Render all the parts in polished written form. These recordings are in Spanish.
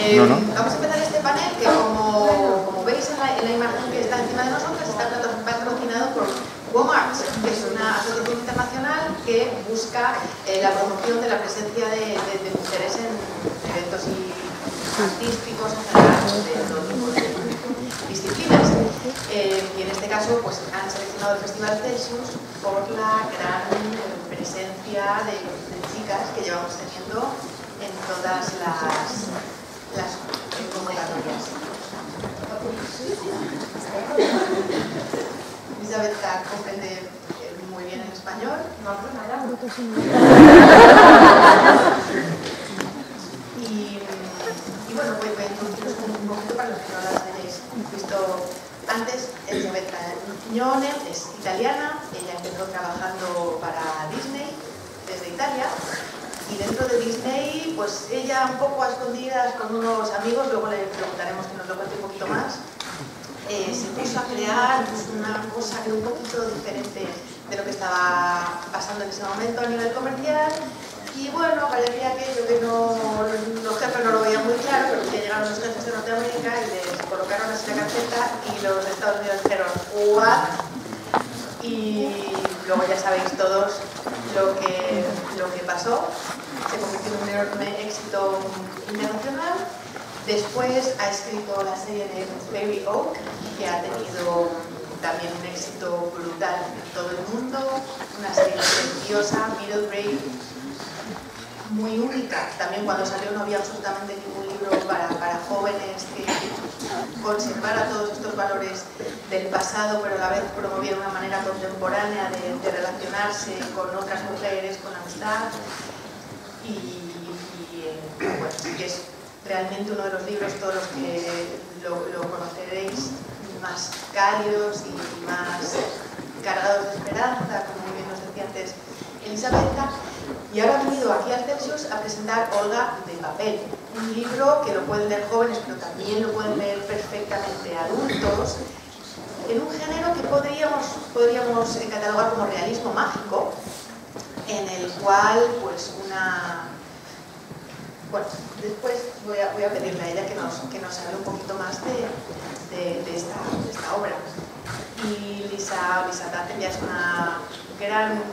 Vamos a empezar este panel que, como veis en la imagen que está encima de nosotros, está patrocinado por WOMART, que es una asociación internacional que busca la promoción de la presencia de mujeres en eventos artísticos en general, de todo tipo de disciplinas. Y en este caso pues, han seleccionado el Festival Celsius por la gran presencia de chicas que llevamos teniendo en todas las convocatorias. Elizabeth comprende muy bien el español. No hablo nada. Y bueno, voy a introduciros un poquito para los que no las hayáis visto antes. Elizabeth Gnone es italiana. Ella empezó trabajando para Disney desde Italia. Y dentro de Disney, pues ella un poco a escondidas con unos amigos, luego le preguntaremos que nos lo cuente un poquito más, se puso a crear pues, una cosa que era un poquito diferente de lo que estaba pasando en ese momento a nivel comercial. Y bueno, parecía aquello que los jefes no lo veían muy claro, pero que llegaron los jefes de Norteamérica y les colocaron así la carpeta y los de Estados Unidos dijeron ¿what? Y luego ya sabéis todos lo que pasó. Se convirtió en un enorme éxito internacional. Después ha escrito la serie de Fairy Oak, que ha tenido también un éxito brutal en todo el mundo. Una serie preciosa, middle grade, muy única. También cuando salió no había absolutamente ningún libro para jóvenes que conservara todos estos valores del pasado, pero a la vez promoviera una manera contemporánea de relacionarse con otras mujeres, con amistad. Bueno, sí que es realmente uno de los libros, todos los que lo conoceréis, más cálidos y más cargados de esperanza, como muy bien nos decía antes Elisabetta. Y ahora ha venido aquí al Celsius a presentar Olga de papel, un libro que lo pueden leer jóvenes, pero también lo pueden leer perfectamente adultos, en un género que podríamos catalogar como realismo mágico, en el cual pues bueno, después voy a pedirle a ella que nos hable un poquito más de esta obra. Y Lisa Tatten ya es una gran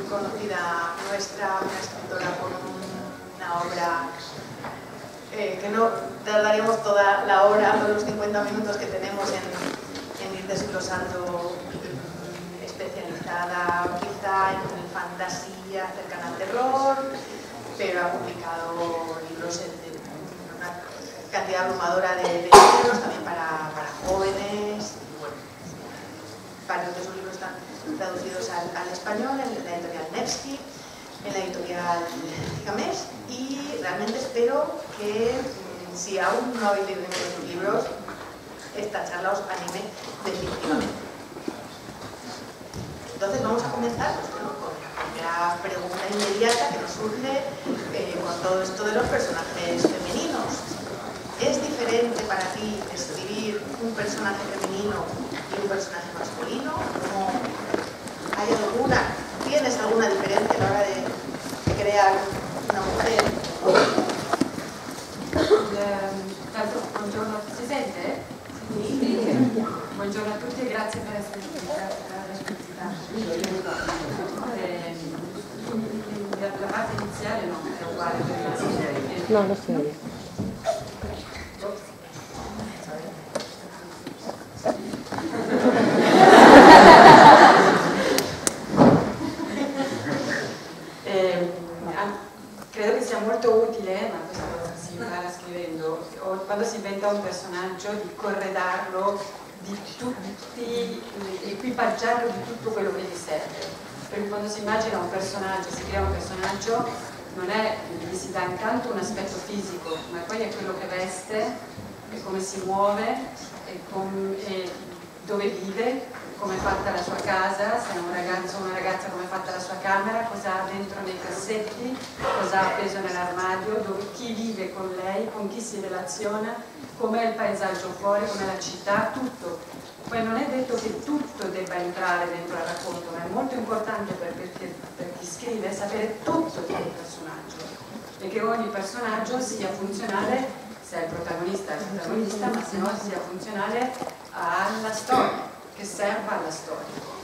conocida nuestra, una escritora con una obra que no tardaríamos toda la hora, todos los 50 minutos que tenemos en ir desglosando, especializada quizá en fantasía cercana al terror, pero ha publicado libros de una cantidad abrumadora de libros también para jóvenes. Y bueno, varios de sus libros están traducidos al español en la editorial Nevsky, en la editorial Gigamés, y realmente espero que si aún no habéis leído ninguno de sus libros, esta charla os anime definitivamente. Entonces vamos a comenzar con la primera pregunta inmediata que nos surge con todo esto de los personajes femeninos. ¿Es diferente para ti escribir un personaje femenino y un personaje masculino? ¿Tienes alguna diferencia a la hora de crear una mujer? Buongiorno, si sente? Sì. Buongiorno a tutti e grazie per essere qui. La parte iniziale no, è uguale per la no, lo so. Credo che sia molto utile, ma questa cosa si impara scrivendo, quando si inventa un personaggio, di corredarlo, di equipaggiarlo di tutto quello che gli serve. Perché quando si immagina un personaggio, si crea un personaggio, non è gli si dà intanto un aspetto fisico, ma poi è quello che veste, è come si muove, è dove vive, come è fatta la sua casa, se è un ragazzo o una ragazza come è fatta la sua camera, cosa ha dentro nei cassetti, cosa ha appeso nell'armadio, chi vive con lei, con chi si relaziona, com'è il paesaggio fuori, com'è la città, tutto. Poi non è detto che tutto debba entrare dentro al racconto, ma è molto importante per chi scrive sapere tutto di quel personaggio e che ogni personaggio sia funzionale, se è il protagonista, ma se no sia funzionale alla storia, che serva alla storia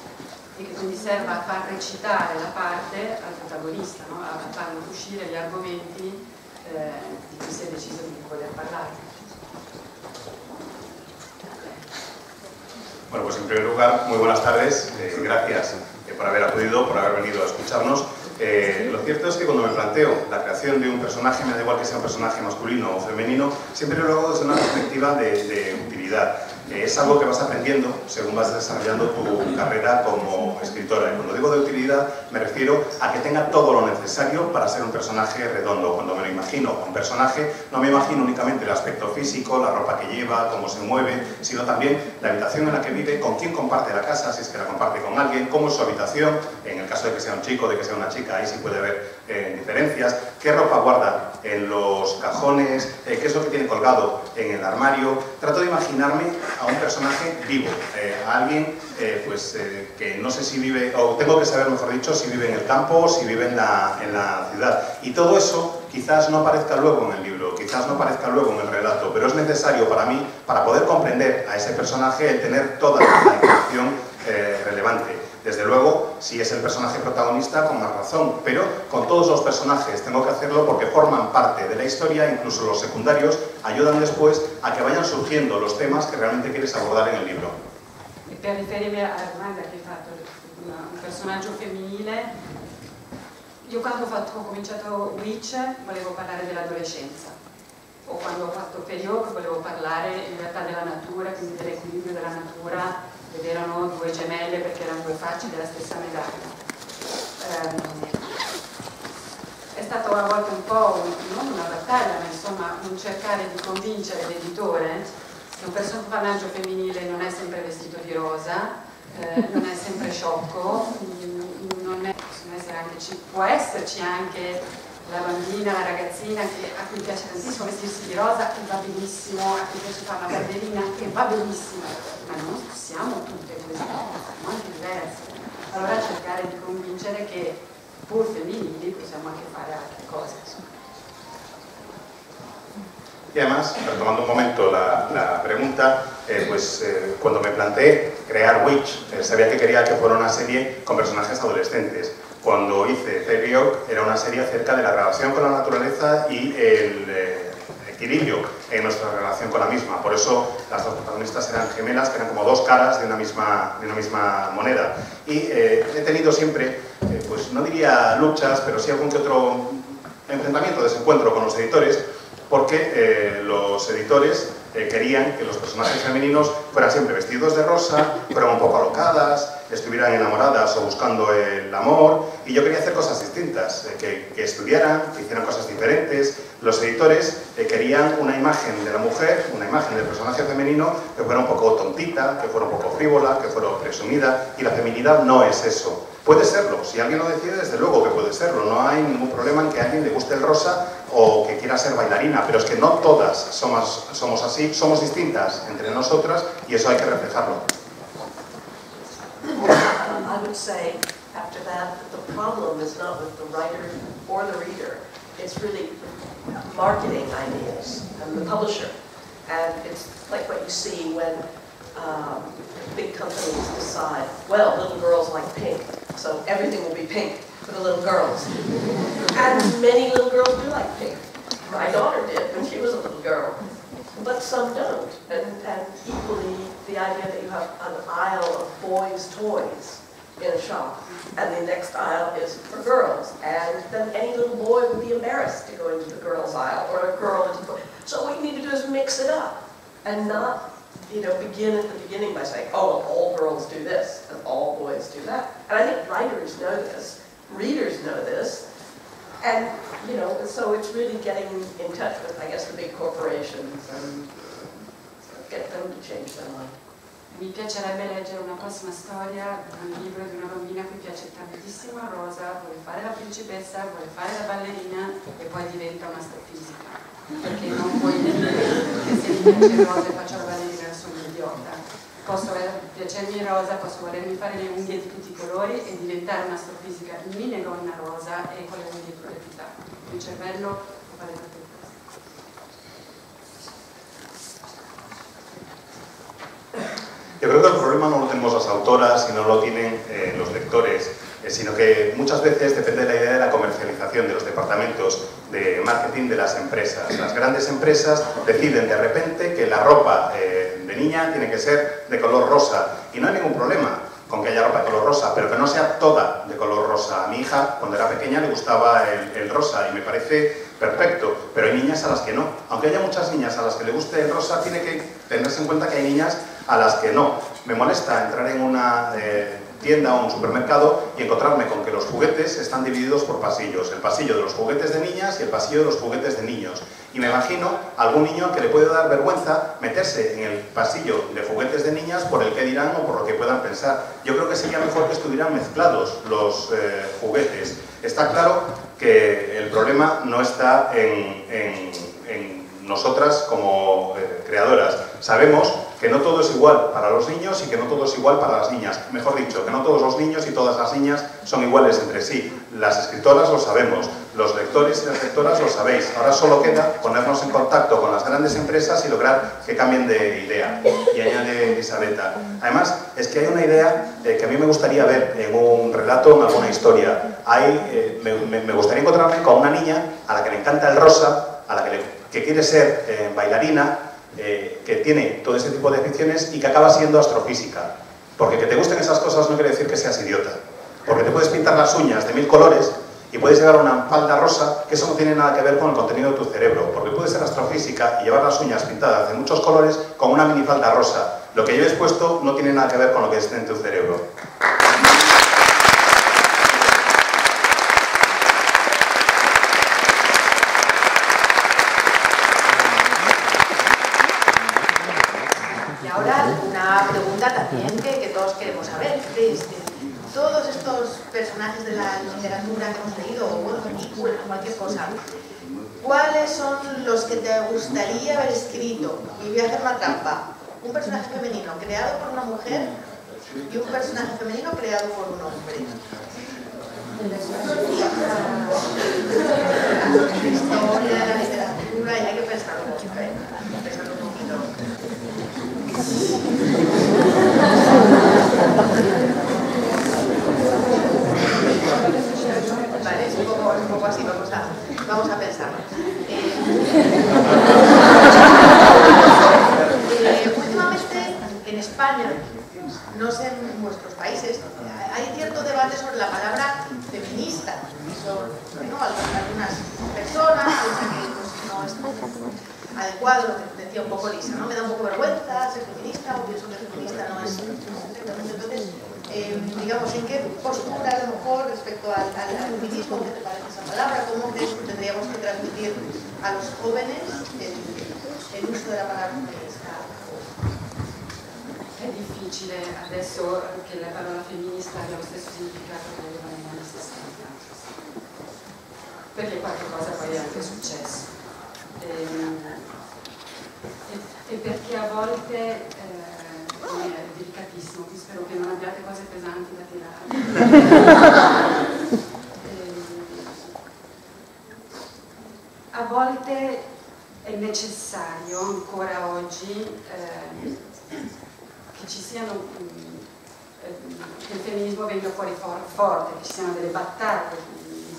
e che quindi serva a far recitare la parte al protagonista, no? A farlo uscire gli argomenti di cui si è deciso di voler parlare. Bueno, pues en primer lugar, muy buenas tardes, gracias por haber acudido, por haber venido a escucharnos. Lo cierto es que cuando me planteo la creación de un personaje, me da igual que sea un personaje masculino o femenino, siempre lo hago desde una perspectiva de utilidad. Es algo que vas aprendiendo según vas desarrollando tu carrera como escritora. Y cuando digo de utilidad, me refiero a que tenga todo lo necesario para ser un personaje redondo. Cuando me lo imagino un personaje, no me imagino únicamente el aspecto físico, la ropa que lleva, cómo se mueve, sino también la habitación en la que vive, con quién comparte la casa, si es que la comparte con alguien, cómo es su habitación, en el caso de que sea un chico, de que sea una chica, ahí sí puede haber diferencias, qué ropa guarda en los cajones, qué es lo que tiene colgado en el armario. Trato de imaginarme a un personaje vivo, a alguien que no sé si vive, o tengo que saber, mejor dicho, si vive en el campo o si vive en la ciudad. Y todo eso quizás no aparezca luego en el libro, quizás no aparezca luego en el relato, pero es necesario para mí, para poder comprender a ese personaje, el tener toda la información relevante. Desde luego, si es el personaje protagonista, con más razón, pero con todos los personajes tengo que hacerlo porque forman parte de la historia, incluso los secundarios ayudan después a que vayan surgiendo los temas que realmente quieres abordar en el libro. E per riferirmi alla domanda che hai fatto, un personaggio femminile, io quando ho cominciato Witch volevo parlare dell'adolescenza, o quando ho fatto Feriok volevo parlare in realtà della natura, quindi dell'equilibrio della natura, ed erano due gemelle perché erano due facce della stessa medaglia. È stato a volte un po' non una battaglia, ma insomma un cercare di convincere l'editore che un personaggio femminile non è sempre vestito di rosa, non è sempre sciocco, può esserci anche la bambina, la ragazzina a cui piace tantissimo vestirsi di rosa, che va benissimo, a cui piace fare la ballerina, che va benissimo, ma non siamo tutte così, siamo anche diverse. Allora cercare di convincere che pur femminili possiamo anche fare altre cose. Y además, retomando un momento la pregunta, cuando me planteé crear Witch, sabía que quería que fuera una serie con personajes adolescentes. Cuando hice Feriok era una serie acerca de la relación con la naturaleza y el equilibrio en nuestra relación con la misma. Por eso las dos protagonistas eran gemelas, que eran como dos caras de una misma moneda. Y he tenido siempre, pues no diría luchas, pero sí algún que otro enfrentamiento, desencuentro con los editores, porque los editores querían que los personajes femeninos fueran siempre vestidos de rosa, fueran un poco alocadas, estuvieran enamoradas o buscando el amor, y yo quería hacer cosas distintas, que estudiaran, que hicieran cosas diferentes. Los editores querían una imagen de la mujer, una imagen del personaje femenino que fuera un poco tontita, que fuera un poco frívola, que fuera presumida, y la feminidad no es eso. Puede serlo, si alguien lo decide, desde luego que puede serlo, no hay ningún problema en que a alguien le guste el rosa o que quiera ser bailarina, pero es que no todas somos así, somos distintas entre nosotras y eso hay que reflejarlo. I would say after that the problem is not with the writer or the reader, it's really marketing ideas and the publisher. And it's like what you see when big companies decide, well, little girls like pink, so everything will be pink for the little girls. And many little girls do like pink. My daughter did when she was a little girl. But some don't. And equally, the idea that you have an aisle of boys' toys in a shop, and the next aisle is for girls, and then any little boy would be embarrassed to go into the girls' aisle, or a girl into the boy. So what you need to do is mix it up, and not, begin at the beginning by saying, oh, well, all girls do this, and all boys do that. And I think writers know this, readers know this, and, so it's really getting in touch with, I guess, the big corporations and get them to change their mind. Mi piacerebbe leggere una prossima storia, un libro di una bambina a cui piace tantissimo il rosa, vuole fare la principessa, vuole fare la ballerina e poi diventa un'astrofisica. Perché non puoi dire che se mi piace il rosa e faccio la ballerina sono un idiota. Posso piacermi il rosa, posso volermi fare le unghie di tutti i colori e diventare un'astrofisica mini donna rosa e con le unghie di tutti. Il cervello può fare tutte le cose. tenemos las autoras y no lo tienen los lectores, sino que muchas veces depende de la idea de la comercialización de los departamentos de marketing de las empresas. Las grandes empresas deciden de repente que la ropa de niña tiene que ser de color rosa, y no hay ningún problema con que haya ropa de color rosa, pero que no sea toda de color rosa. A mi hija, cuando era pequeña, le gustaba el rosa y me parece perfecto, pero hay niñas a las que no. Aunque haya muchas niñas a las que le guste el rosa, tiene que tenerse en cuenta que hay niñas a las que no. Me molesta entrar en una tienda o un supermercado y encontrarme con que los juguetes están divididos por pasillos. El pasillo de los juguetes de niñas y el pasillo de los juguetes de niños. Y me imagino a algún niño que le puede dar vergüenza meterse en el pasillo de juguetes de niñas por el que dirán o por lo que puedan pensar. Yo creo que sería mejor que estuvieran mezclados los juguetes. Está claro que el problema no está en nosotras como creadoras. Sabemos que no todo es igual para los niños y que no todo es igual para las niñas. Mejor dicho, que no todos los niños y todas las niñas son iguales entre sí. Las escritoras lo sabemos, los lectores y las lectoras lo sabéis. Ahora solo queda ponernos en contacto con las grandes empresas y lograr que cambien de idea. Y añade Elisabetta. Además, es que hay una idea que a mí me gustaría ver en un relato, en alguna historia. Me gustaría encontrarme con una niña a la que le encanta el rosa, a la que quiere ser bailarina, que tiene todo ese tipo de aficiones y que acaba siendo astrofísica. Porque que te gusten esas cosas no quiere decir que seas idiota. Porque te puedes pintar las uñas de 1000 colores y puedes llevar una falda rosa, que eso no tiene nada que ver con el contenido de tu cerebro. Porque puedes ser astrofísica y llevar las uñas pintadas de muchos colores con una minifalda rosa. Lo que lleves puesto no tiene nada que ver con lo que esté en tu cerebro. Una pregunta también que todos queremos saber. Todos estos personajes de la literatura que hemos leído, o bueno, películas, cualquier cosa, ¿cuáles son los que te gustaría haber escrito? Y voy a hacer una trampa. Un personaje femenino creado por una mujer y un personaje femenino creado por un hombre. La historia de la literatura, y hay que pensarlo un poquito, pensarlo un poquito. Vale, es un poco así, vamos a pensarlo. Últimamente en España, no sé en vuestros países, hay cierto debate sobre la palabra feminista. ¿No? Algunas personas piensan que no es adecuado, lo que decía un poco Lisa, ¿no? Me da un poco vergüenza ser feminista, o pienso que feminista no es perfectamente. Entonces, digamos, ¿en qué postura a lo mejor respecto al feminismo, qué te parece esa palabra? ¿Cómo crees que tendríamos que transmitir a los jóvenes el uso de la palabra feminista? È difficile adesso che la parola femminista abbia lo stesso significato che aveva negli anni 60, perché qualche cosa poi è anche successo. E perché a volte è delicatissimo, qui spero che non abbiate cose pesanti da tirare. A volte è necessario ancora oggi che ci siano che il femminismo venga fuori forte, che ci siano delle battaglie,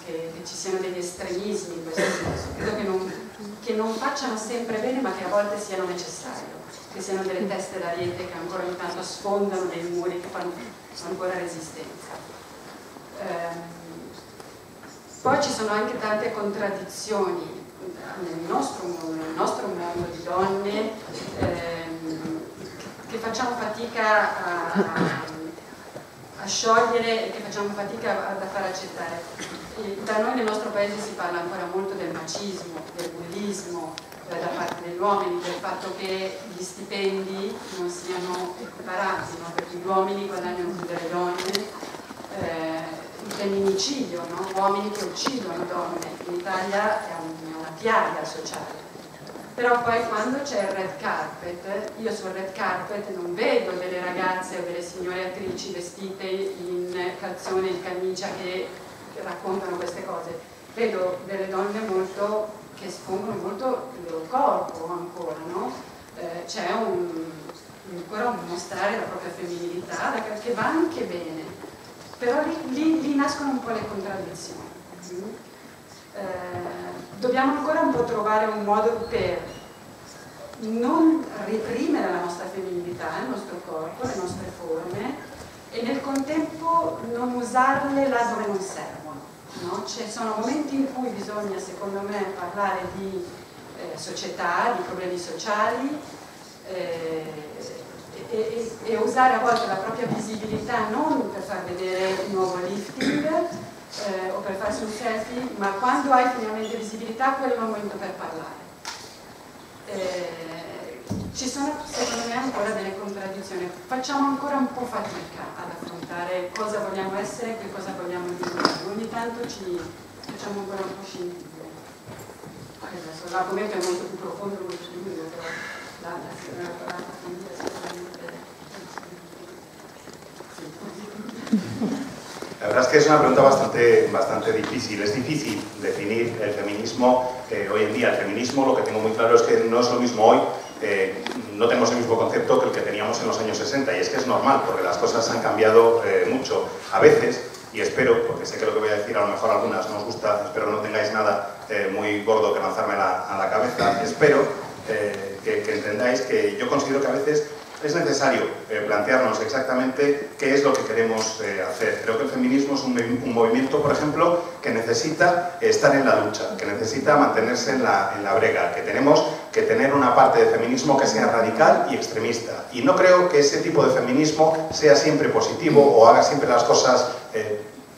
che ci siano degli estremismi in questo senso. Credo che non facciano sempre bene, ma che a volte siano necessari, che siano delle teste d'ariete che ancora ogni tanto sfondano dei muri che fanno ancora resistenza. Poi ci sono anche tante contraddizioni nel nostro mondo di donne, che facciamo fatica a sciogliere e che facciamo fatica a far accettare. Da noi nel nostro paese si parla ancora molto del macismo, del bullismo da parte degli uomini, del fatto che gli stipendi non siano equiparati, no? Perché gli uomini guadagnano più delle donne, il femminicidio, no? Uomini che uccidono donne, in Italia è una piaga sociale. Però poi quando c'è il red carpet, io sul red carpet non vedo delle ragazze o delle signore attrici vestite in calzone e camicia che raccontano queste cose, vedo delle donne che espongono molto il loro corpo ancora, no? C'è un ancora mostrare la propria femminilità, che va anche bene, però lì nascono un po' le contraddizioni. Dobbiamo ancora un po' trovare un modo per non reprimere la nostra femminilità, il nostro corpo, le nostre forme, e nel contempo non usarle là dove non servono, no? Ci sono momenti in cui bisogna, secondo me, parlare di società, di problemi sociali, e usare a volte la propria visibilità non per far vedere un nuovo lifting o per farsi un selfie, ma quando hai finalmente visibilità quello è il momento per parlare. Ci sono secondo me ancora delle contraddizioni, facciamo ancora un po' fatica ad affrontare cosa vogliamo essere e che cosa vogliamo dire, ogni tanto ci facciamo ancora un po' scintille. L'argomento è molto più profondo, molto più lungo, però la finire sicuramente. La verdad es que es una pregunta bastante difícil. Es difícil definir el feminismo hoy en día. El feminismo, lo que tengo muy claro es que no es lo mismo hoy, no tenemos el mismo concepto que el que teníamos en los años 60, y es que es normal, porque las cosas han cambiado mucho. A veces, y espero, porque sé que lo que voy a decir a lo mejor a algunas no os gusta, espero no tengáis nada muy gordo que lanzarme a la cabeza, espero que entendáis que yo considero que a veces es necesario plantearnos exactamente qué es lo que queremos hacer. Creo que el feminismo es un movimiento, por ejemplo, que necesita estar en la lucha, que necesita mantenerse en la brega, que tenemos que tener una parte de feminismo que sea radical y extremista. Y no creo que ese tipo de feminismo sea siempre positivo o haga siempre las cosas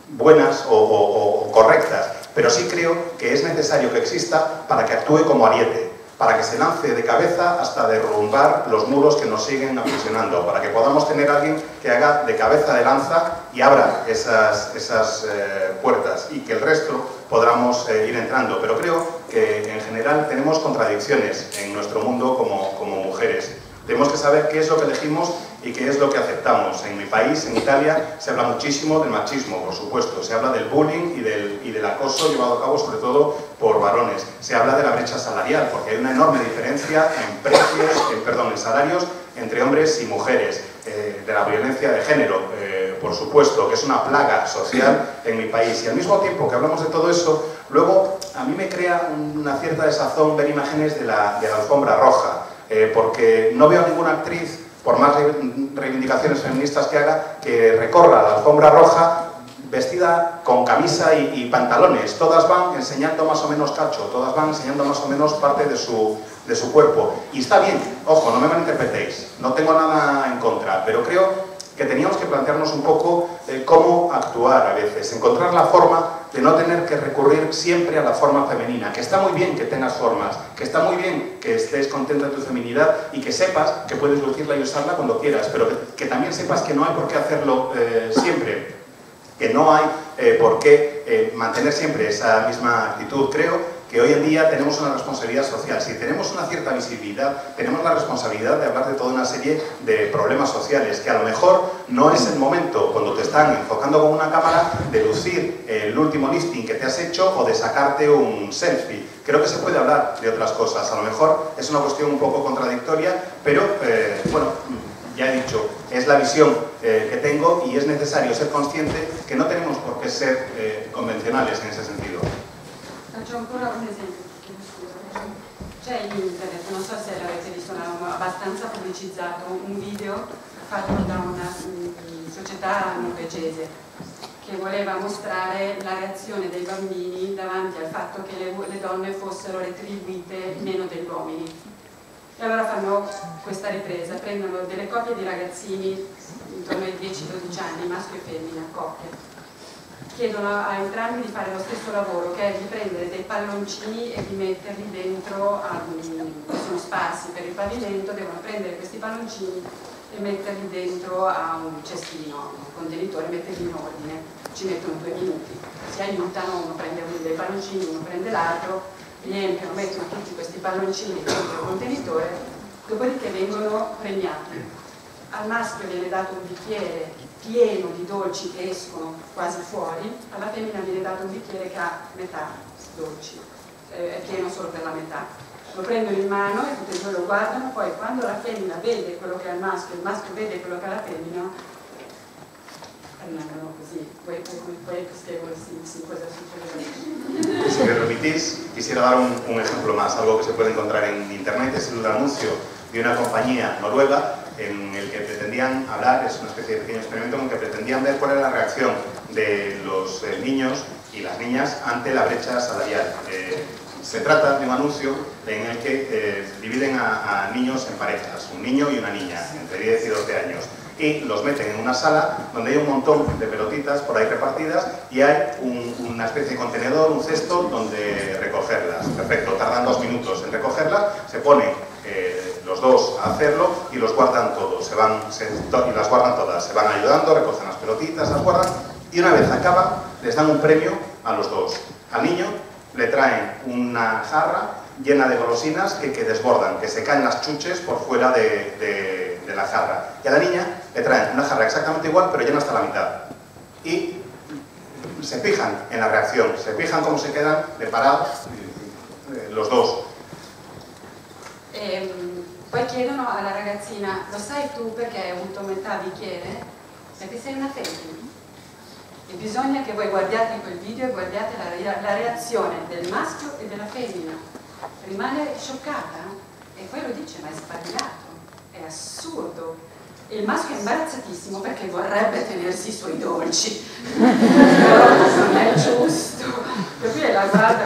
buenas o correctas, pero sí creo que es necesario que exista para que actúe como ariete, para que se lance de cabeza hasta derrumbar los muros que nos siguen aprisionando, para que podamos tener a alguien que haga de cabeza de lanza y abra esas puertas, y que el resto podamos ir entrando. Pero creo que en general tenemos contradicciones en nuestro mundo como mujeres. Tenemos que saber qué es lo que elegimos y qué es lo que aceptamos. En mi país, en Italia, se habla muchísimo del machismo, por supuesto. Se habla del bullying y del acoso llevado a cabo sobre todo por varones. Se habla de la brecha salarial, porque hay una enorme diferencia en precios, en salarios entre hombres y mujeres. De la violencia de género, por supuesto, que es una plaga social en mi país. Y al mismo tiempo que hablamos de todo eso, luego a mí me crea una cierta desazón ver imágenes de la alfombra roja. Porque no veo a ninguna actriz, por más reivindicaciones feministas que haga, que recorra la alfombra roja vestida con camisa y pantalones. Todas van enseñando más o menos cacho, todas van enseñando más o menos parte de su cuerpo. Y está bien, ojo, no me malinterpretéis, no tengo nada en contra, pero creo que teníamos que plantearnos un poco cómo actuar a veces, encontrar la forma de no tener que recurrir siempre a la forma femenina, que está muy bien que tengas formas, que está muy bien que estés contenta de tu feminidad y que sepas que puedes lucirla y usarla cuando quieras, pero que también sepas que no hay por qué hacerlo siempre, que no hay por qué mantener siempre esa misma actitud. Creo que hoy en día tenemos una responsabilidad social. Si tenemos una cierta visibilidad, tenemos la responsabilidad de hablar de toda una serie de problemas sociales, que a lo mejor no es el momento, cuando te están enfocando con una cámara, de lucir el último lifting que te has hecho o de sacarte un selfie. Creo que se puede hablar de otras cosas. A lo mejor es una cuestión un poco contradictoria, pero bueno, ya he dicho, es la visión que tengo, y es necesario ser consciente que no tenemos por qué ser convencionales en ese sentido. Faccio ancora un esempio, scusa. C'è in internet, non so se l'avete visto, ma abbastanza pubblicizzato, un video fatto da una società norvegese che voleva mostrare la reazione dei bambini davanti al fatto che le donne fossero retribuite meno degli uomini. E allora fanno questa ripresa, prendono delle coppie di ragazzini intorno ai 10-12 anni, maschio e femmina, coppie. Chiedono a entrambi di fare lo stesso lavoro, che è di prendere dei palloncini e di metterli dentro, sono sparsi per il pavimento, devono prendere questi palloncini e metterli dentro a un cestino, un contenitore, metterli in ordine. Ci mettono 2 minuti, si aiutano, uno prende uno dei palloncini, uno prende l'altro, riempiono, mettono tutti questi palloncini dentro il contenitore, dopodiché vengono premiati. Al maschio viene dato un bicchiere pieno di dolci che escono quasi fuori, alla femmina viene dato un bicchiere che ha metà dolci, è pieno solo per la metà. lo prendono in mano e tutti e due lo guardano, poi quando la femmina vede quello che ha il maschio vede quello che ha la femmina, rimangono così. Poi spiego cosa succede. Si me permitís, quisiera dar un ejemplo más, algo que se puede encontrar en internet, es el anuncio de una compañía noruega en el que pretendían hablar, es una especie de pequeño experimento en el que pretendían ver cuál era la reacción de los niños y las niñas ante la brecha salarial. Se trata de un anuncio en el que dividen a niños en parejas, un niño y una niña, entre 10 y 12 años, y los meten en una sala donde hay un montón de pelotitas por ahí repartidas y hay una especie de contenedor, un cesto donde recogerlas. Perfecto, tardan 2 minutos en recogerlas, se ponen los dos a hacerlo y los guardan todos, y las guardan todas, se van ayudando, recogen las pelotitas, las guardan y una vez acaban les dan un premio a los dos. Al niño le traen una jarra llena de golosinas que desbordan, que se caen las chuches por fuera de la jarra. Y a la niña le traen una jarra exactamente igual, pero llena hasta la mitad. Y se fijan en la reacción, se fijan cómo se quedan de parados los dos. Poi chiedono alla ragazzina, lo sai tu perché hai avuto metà bicchiere? Perché sei una femmina. E bisogna che voi guardiate quel video e guardiate la reazione del maschio e della femmina. Rimane scioccata e poi lo dice, ma è sbagliato, è assurdo. E il maschio è imbarazzatissimo perché vorrebbe tenersi i suoi dolci, però non è giusto. Per cui la guarda,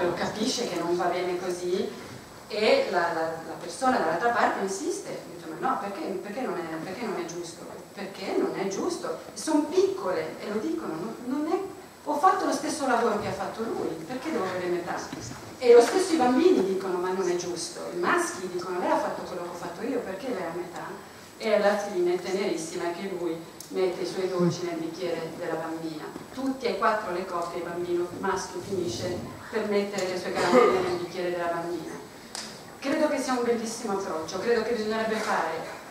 lo capisce che non va bene così e la persona dall'altra parte insiste, dice, ma no, perché non è giusto? Perché non è giusto, sono piccole e lo dicono, ho fatto lo stesso lavoro che ha fatto lui, perché devo avere metà? E lo stesso i bambini dicono, ma non è giusto, i maschi dicono, lei ha fatto quello che ho fatto io, perché lei ha metà? E alla fine, tenerissima, che lui mette i suoi dolci nel bicchiere della bambina. Tutti e 4 le coppie, il bambino maschio finisce per mettere le sue caramelle nel bicchiere della bambina. Credo che sia un bellissimo approccio, credo che bisognerebbe fare,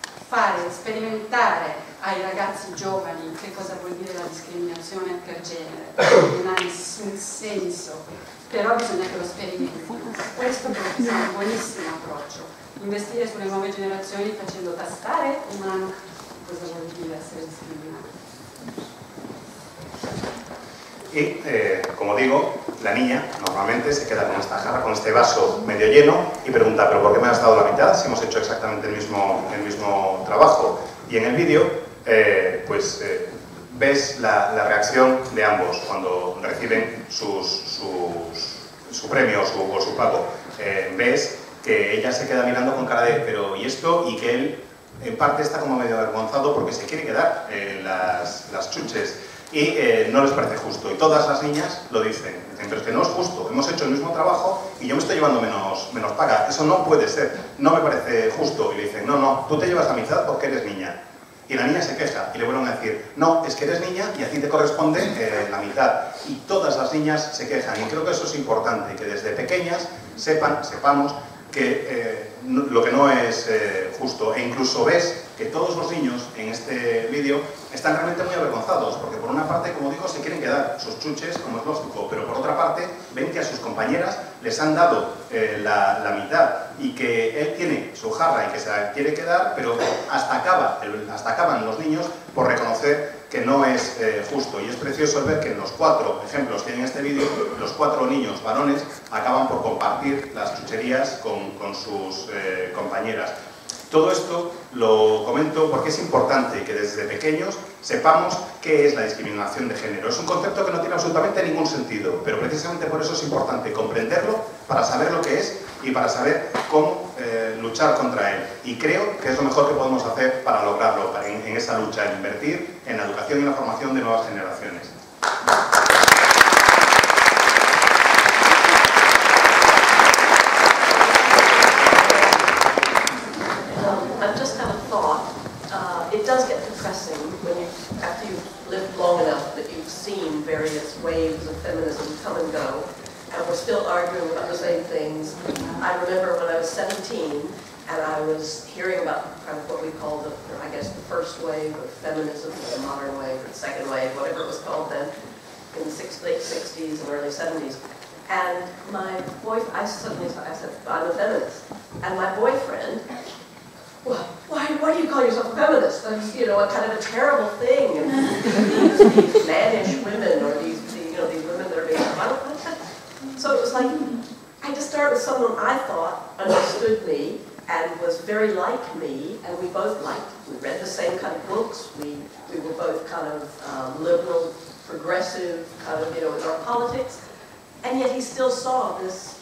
sperimentare ai ragazzi giovani che cosa vuol dire la discriminazione per genere, non ha nessun senso, però bisogna che lo sperimentino. Questo credo che sia un buonissimo approccio, investire sulle nuove generazioni facendo tastare umano cosa vuol dire essere discriminato. Y, como digo, la niña normalmente se queda con esta jarra, con este vaso medio lleno y pregunta, ¿pero por qué me has dado la mitad si hemos hecho exactamente el mismo trabajo? Y en el vídeo, ves la reacción de ambos cuando reciben su premio o su pago. Ves que ella se queda mirando con cara de, pero ¿y esto? Y que él, en parte, está como medio avergonzado porque se quiere quedar las chuches. Y no les parece justo, y todas las niñas lo dicen, pero es que no es justo, hemos hecho el mismo trabajo y yo me estoy llevando menos paga, eso no puede ser, no me parece justo. Y le dicen, no, tú te llevas la mitad porque eres niña. Y la niña se queja y le vuelven a decir, no, es que eres niña y a ti te corresponde la mitad. Y todas las niñas se quejan, y creo que eso es importante, que desde pequeñas sepamos que lo que no es justo. E incluso ves que todos los niños en este vídeo están realmente muy avergonzados, porque por una parte, como digo, se quieren quedar sus chuches, como es lógico, pero por otra parte ven que a sus compañeras les han dado la mitad y que él tiene su jarra y que se la quiere quedar, pero hasta acaban los niños por reconocer que no es justo. Y es precioso ver que en los 4 ejemplos que hay en este vídeo, los 4 niños varones acaban por compartir las chucherías con sus compañeras. Todo esto lo comento porque es importante que desde pequeños sepamos qué es la discriminación de género. Es un concepto que no tiene absolutamente ningún sentido, pero precisamente por eso es importante comprenderlo para saber lo que es y para saber cómo luchar contra él. Y creo que es lo mejor que podemos hacer para lograrlo, en esa lucha, en invertir en la educación y la formación de nuevas generaciones. I just had a thought. It does get depressing when after you've lived long enough that you've seen various waves of feminism come and go, and we're still arguing about the same things. I remember when I was 17, and I was hearing about kind of what we call the first wave of feminism, or the modern wave, or the second wave, whatever it was called then, in the late 60s and early 70s. And my boyfriend, I said, I'm a feminist. And my boyfriend, well, why do you call yourself a feminist? That's, you know, a kind of a terrible thing. And these mannish women, or these women that are being, I don't like that. So it was like, I had to start with someone I thought understood me and was very like me, and we both we read the same kind of books. We were both kind of liberal, progressive, kind of, you know, in our politics. And yet he still saw this,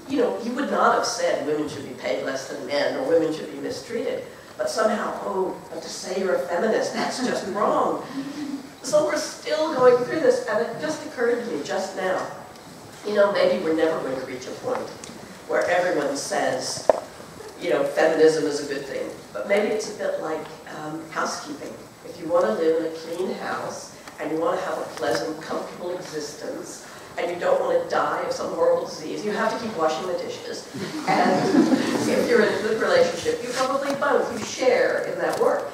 you know, he would not have said women should be paid less than men or women should be mistreated. But somehow, but to say you're a feminist, that's just wrong. So we're still going through this, and it just occurred to me just now, you know, maybe we're never going to reach a point where everyone says, you know, feminism is a good thing. But maybe it's a bit like housekeeping. If you want to live in a clean house, and you want to have a pleasant, comfortable existence, and you don't want to die of some horrible disease, you have to keep washing the dishes. And if you're in a good relationship, you probably both, you share in that work.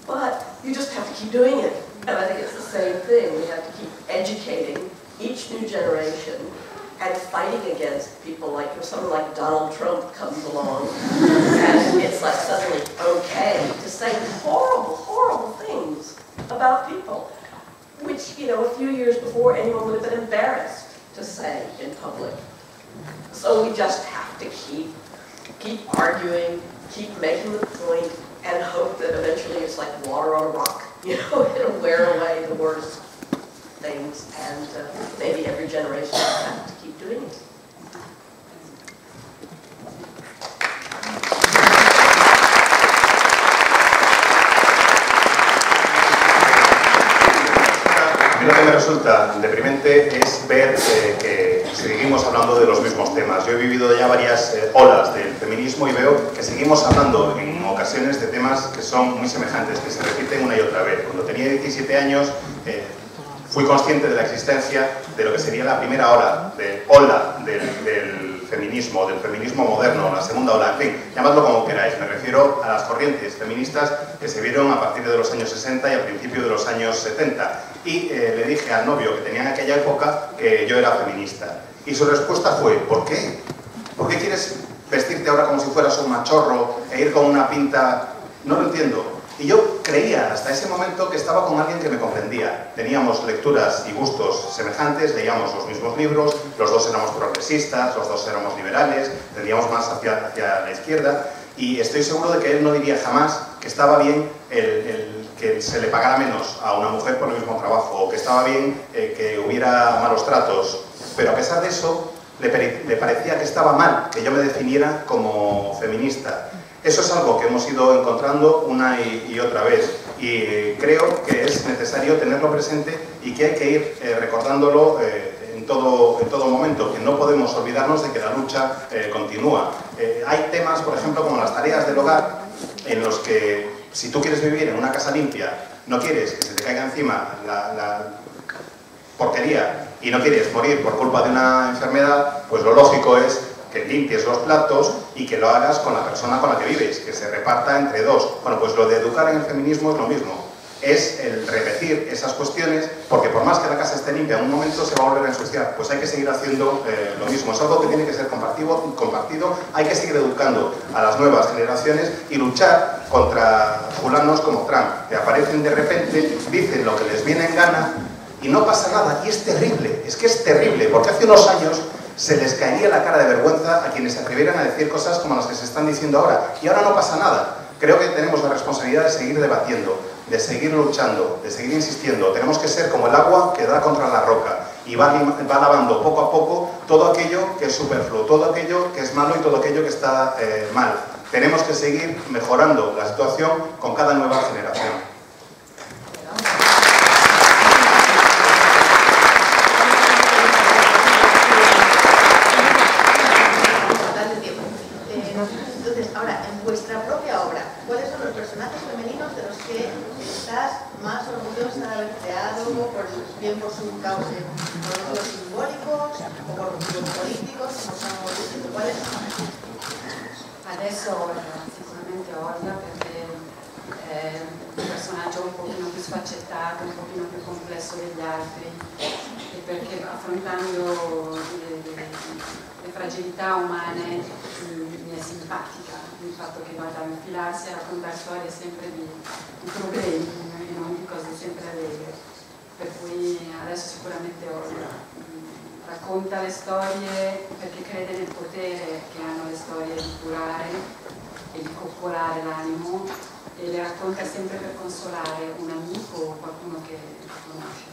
But you just have to keep doing it. And I think it's the same thing. We have to keep educating each new generation and fighting against people like, if someone like Donald Trump comes along, and it's like suddenly okay to say horrible, horrible things about people, which, you know, a few years before anyone would have been embarrassed to say in public. So we just have to keep arguing, keep making the point, and hope that eventually it's like water on a rock. You know, it'll wear away the worst things, and maybe every generation will have to keep doing it. Lo que me resulta deprimente es ver que seguimos hablando de los mismos temas. Yo he vivido ya varias olas del feminismo y veo que seguimos hablando en ocasiones de temas que son muy semejantes, que se repiten una y otra vez. Cuando tenía 17 años fui consciente de la existencia de lo que sería la primera ola del feminismo moderno, la segunda ola, en fin, llamadlo como queráis. Me refiero a las corrientes feministas que se vieron a partir de los años 60 y a principios de los años 70. Y le dije al novio que tenía en aquella época que yo era feminista. Y su respuesta fue, ¿por qué? ¿Por qué quieres vestirte ahora como si fueras un machorro e ir con una pinta? No lo entiendo. Y yo creía hasta ese momento que estaba con alguien que me comprendía. Teníamos lecturas y gustos semejantes, leíamos los mismos libros, los dos éramos progresistas, los dos éramos liberales, tendíamos más hacia la izquierda, y estoy seguro de que él no diría jamás que estaba bien que se le pagara menos a una mujer por el mismo trabajo, o que estaba bien que hubiera malos tratos. Pero a pesar de eso, le parecía que estaba mal que yo me definiera como feminista. Eso es algo que hemos ido encontrando una y otra vez, y creo que es necesario tenerlo presente y que hay que ir recordándolo en todo momento, que no podemos olvidarnos de que la lucha continúa. Hay temas, por ejemplo, como las tareas del hogar, en los que si tú quieres vivir en una casa limpia, no quieres que se te caiga encima la porquería y no quieres morir por culpa de una enfermedad, pues lo lógico es que limpies los platos y que lo hagas con la persona con la que vives, que se reparta entre dos. Bueno, pues lo de educar en el feminismo es lo mismo. Es el repetir esas cuestiones, porque por más que la casa esté limpia, en un momento se va a volver a ensuciar. Pues hay que seguir haciendo lo mismo. Es algo que tiene que ser compartido. Hay que seguir educando a las nuevas generaciones y luchar contra fulanos como Trump, que aparecen de repente, dicen lo que les viene en gana y no pasa nada. Y es terrible, es que es terrible, porque hace unos años se les caería la cara de vergüenza a quienes se atrevieran a decir cosas como las que se están diciendo ahora. Y ahora no pasa nada. Creo que tenemos la responsabilidad de seguir debatiendo, de seguir luchando, de seguir insistiendo. Tenemos que ser como el agua que da contra la roca y va lavando poco a poco todo aquello que es superfluo, todo aquello que es malo y todo aquello que está mal. Tenemos que seguir mejorando la situación con cada nueva generación. Entonces, ahora, en vuestra propia obra, ¿cuáles son los personajes femeninos de los que estás más orgullosa de haber creado, bien por su causa, por motivos simbólicos o por motivos políticos, como estamos diciendo? ¿Cuáles son? Adesso sicuramente Olga, perché è un personaggio un pochino più sfaccettato, un pochino più complesso degli altri, e perché affrontando le fragilità umane mi è simpatica, il fatto che vada a infilarsi a raccontare storie sempre di problemi e non di cose sempre allegre. Per cui adesso sicuramente racconta le storie perché crede nel potere che hanno le storie di curare e di coccolare l'animo, e le racconta sempre per consolare un amico o qualcuno che conosce.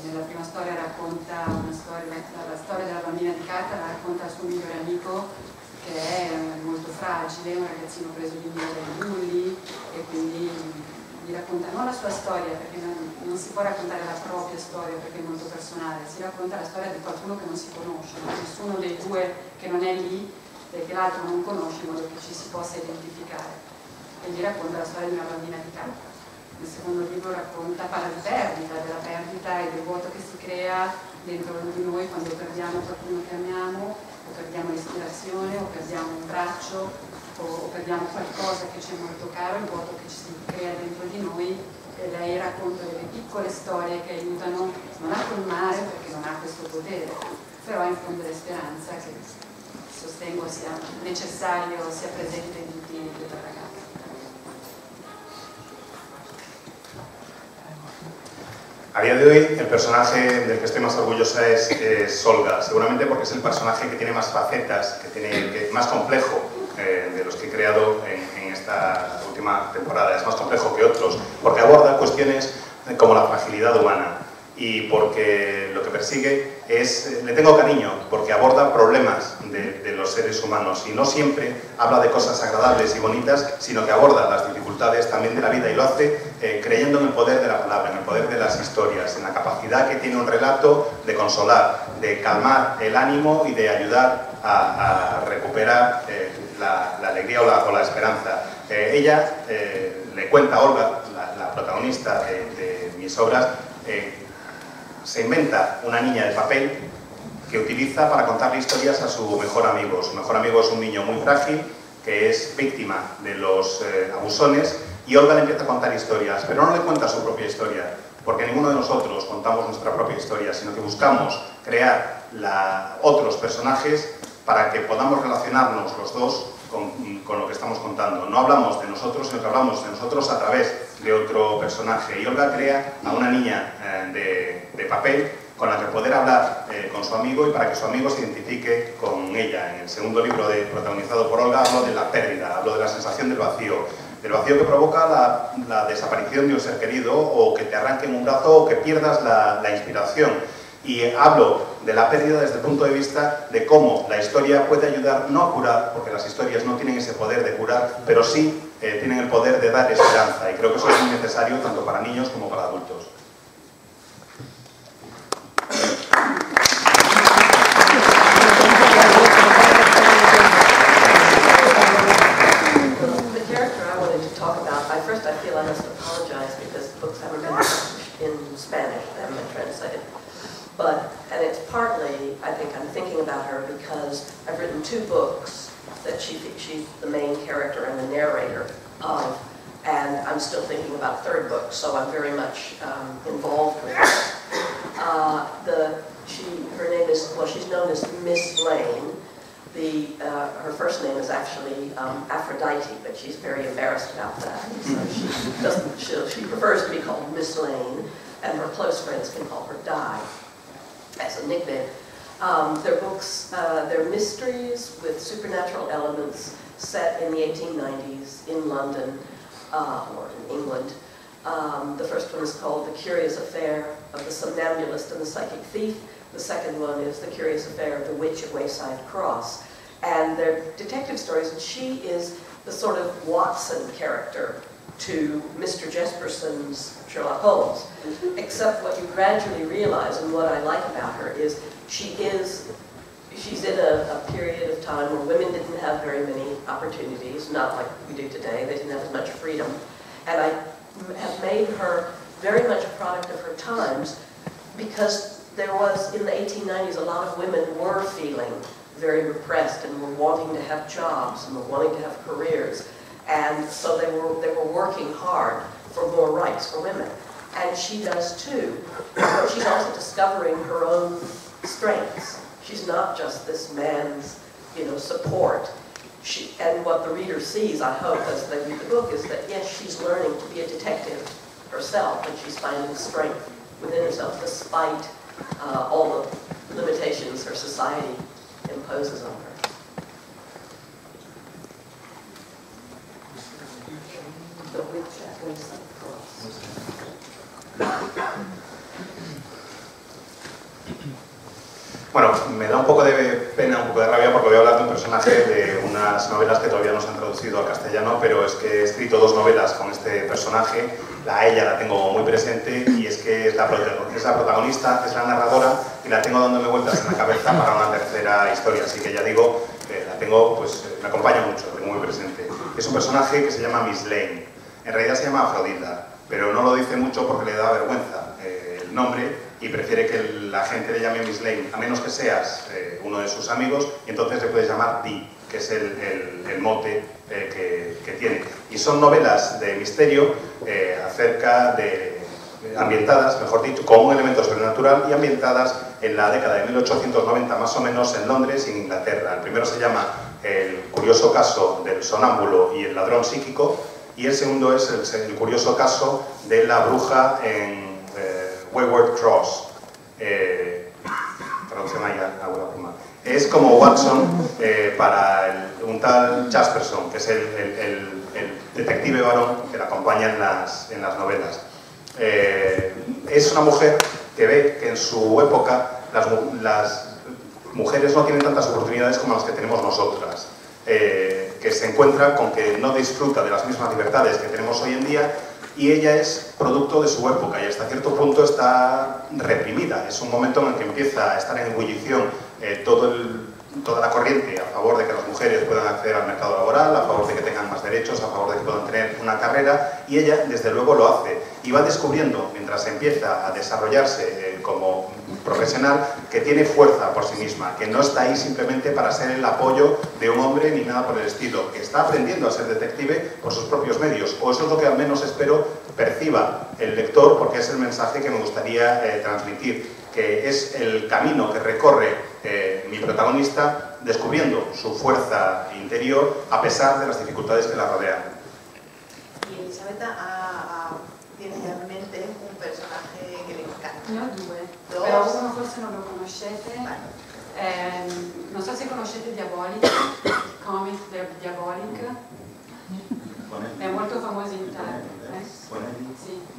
Nella prima storia racconta la storia della bambina di carta, la racconta al suo migliore amico che è molto fragile, un ragazzino preso di mira dai bulli, e quindi gli racconta non la sua storia, perché non si può raccontare la propria storia perché è molto personale, si racconta la storia di qualcuno che non si conosce, nessuno dei due che non è lì e che l'altro non conosce, in modo che ci si possa identificare. E gli racconta la storia di una bambina di carta. Il secondo libro parla di perdita, della perdita e del vuoto che si crea dentro di noi quando perdiamo qualcuno che amiamo, o perdiamo l'ispirazione, o perdiamo un braccio, o perdiamo qualcosa che ci è molto caro, il vuoto che si crea dentro di noi. E lei racconta delle piccole storie che aiutano non a colmare, perché non ha questo potere, però a infondere speranza, che sostengo sia necessario, sia presente in tutti i ragazzi. A día de hoy, el personaje del que estoy más orgullosa es Olga, seguramente porque es el personaje que tiene más facetas, que es más complejo de los que he creado en esta última temporada. Es más complejo que otros, porque aborda cuestiones como la fragilidad humana, y porque lo que persigue es, le tengo cariño, porque aborda problemas de los seres humanos, y no siempre habla de cosas agradables y bonitas, sino que aborda las dificultades también de la vida, y lo hace creyendo en el poder de la palabra, en el poder de las historias, en la capacidad que tiene un relato de consolar, de calmar el ánimo y de ayudar a recuperar la alegría o la esperanza. Ella le cuenta a Olga, la protagonista de mis obras, se inventa una niña de papel que utiliza para contarle historias a su mejor amigo. Su mejor amigo es un niño muy frágil que es víctima de los abusones, y Olga le empieza a contar historias, pero no le cuenta su propia historia, porque ninguno de nosotros contamos nuestra propia historia, sino que buscamos crear otros personajes para que podamos relacionarnos los dos con lo que estamos contando. No hablamos de nosotros, sino que hablamos de nosotros a través de otro personaje. Y Olga crea a una niña de papel con la que poder hablar con su amigo, y para que su amigo se identifique con ella. En el segundo libro protagonizado por Olga hablo de la pérdida, hablo de la sensación del vacío que provoca la desaparición de un ser querido, o que te arranquen un brazo, o que pierdas la inspiración. Y hablo de la pérdida desde el punto de vista de cómo la historia puede ayudar, no a curar, porque las historias no tienen ese poder de curar, pero sí tienen el poder de dar esperanza, y creo que eso es muy necesario tanto para niños como para adultos. The character I wanted to talk about, first I feel I must apologize because books haven't been in Spanish, they haven't been translated. And it's partly, I think I'm thinking about her because I've written 2 books that she's the main character and the narrator of, and I'm still thinking about a 3rd book, so I'm very much involved with her. Her name is, well, she's known as Miss Lane. Her first name is actually Aphrodite, but she's very embarrassed about that. So she prefers to be called Miss Lane, and her close friends can call her Di as a nickname. They're books, they're mysteries with supernatural elements set in the 1890s in London, or in England. The first one is called The Curious Affair of the Somnambulist and the Psychic Thief. The second one is The Curious Affair of the Witch at Wayside Cross. And they're detective stories, and she is the sort of Watson character to Mr. Jesperson's Sherlock Holmes. Except what you gradually realize, and what I like about her, is she's in a period of time where women didn't have very many opportunities, not like we do today. They didn't have as much freedom. And I have made her very much a product of her times, because there was, in the 1890s, a lot of women were feeling very repressed and were wanting to have jobs and were wanting to have careers. And so they were working hard for more rights for women. And she does too. But she's also discovering her own strengths. She's not just this man's, support. And what the reader sees, I hope, as they read the book, is that yes, she's learning to be a detective herself, and she's finding strength within herself despite all the limitations her society imposes on her. The witch goes across. Bueno, me da un poco de pena, un poco de rabia, porque voy a hablar de un personaje de unas novelas que todavía no se han traducido al castellano, pero es que he escrito 2 novelas con este personaje. A ella la tengo muy presente y es que es la protagonista, es la narradora, y la tengo dándome vueltas en la cabeza para una tercera historia, así que ya digo, la tengo, pues me acompaña mucho, la tengo muy presente. Es un personaje que se llama Miss Lane. En realidad se llama Afrodita, pero no lo dice mucho porque le da vergüenza el nombre y prefiere que la gente le llame Miss Lane, a menos que seas uno de sus amigos, y entonces le puedes llamar Dee, que es el mote que tiene. Y son novelas de misterio ambientadas, mejor dicho, con un elemento sobrenatural y ambientadas en la década de 1890 más o menos en Londres y en Inglaterra. El primero se llama El curioso caso del sonámbulo y el ladrón psíquico, y el segundo es el curioso caso de la bruja en Wayward Cross. Traducción ahí a Guadalajara. Es como Watson para un tal Jasperson, que es el detective varón que la acompaña en las novelas. Es una mujer que ve que en su época las mujeres no tienen tantas oportunidades como las que tenemos nosotras, que se encuentra con que no disfruta de las mismas libertades que tenemos hoy en día, y ella es producto de su época y hasta cierto punto está reprimida. Es un momento en el que empieza a estar en ebullición toda la corriente a favor de que las mujeres puedan acceder al mercado laboral, a favor de que tengan más derechos, a favor de que puedan tener una carrera, y ella desde luego lo hace y va descubriendo, mientras empieza a desarrollarse como profesional, que tiene fuerza por sí misma, que no está ahí simplemente para ser el apoyo de un hombre ni nada por el estilo, que está aprendiendo a ser detective por sus propios medios, o eso es lo que al menos espero perciba el lector, porque es el mensaje que me gustaría transmitir, que es el camino que recorre mi protagonista descubriendo su fuerza interior a pesar de las dificultades que la rodean. Y Elisabetta tiene en mente un personaje che le encanta. Ne ho 2, però uno forse non lo conoscete. Non so se conoscete Diabolic, comic Diabolic. È molto famoso in Italia. Sì.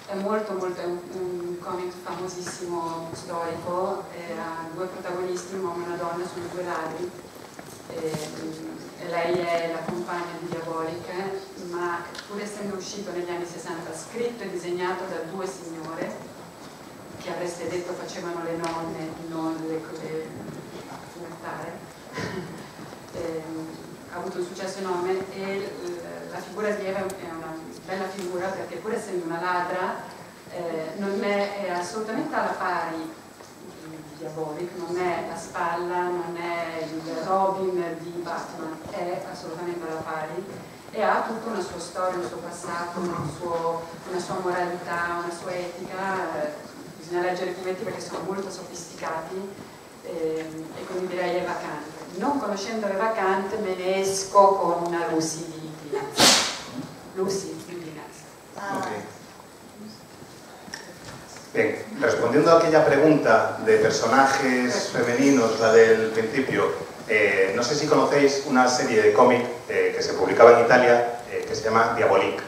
È un comic famosissimo, storico, ha 2 protagonisti, un uomo e una donna, sono 2 ladri, e lei è la compagna di Diabolic, ma pur essendo uscito negli anni 60, scritto e disegnato da 2 signore, che avreste detto facevano le nonne, non le fumettare, ha avuto un successo enorme, e la figura di Eva è una bella figura perché pur essendo una ladra non è assolutamente alla pari di Diabolic, non è la spalla, non è il Robin di Batman, è assolutamente alla pari e ha tutta una sua storia, un suo passato, una sua moralità, una sua etica. Bisogna leggere i fumetti perché sono molto sofisticati e quindi direi Eva Kant. Non conoscendo Eva Kant me ne esco con una Lucy di Dinaz. Lucy di Dinaz. Okay. Bien, respondiendo a aquella pregunta de personajes femeninos, la del principio, no sé si conocéis una serie de cómic que se publicaba en Italia que se llama Diabolic.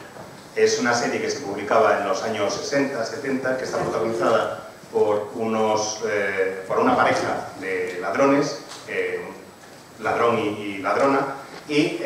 Es una serie que se publicaba en los años 60, 70, que está protagonizada por una pareja de ladrones, ladrón y ladrona, y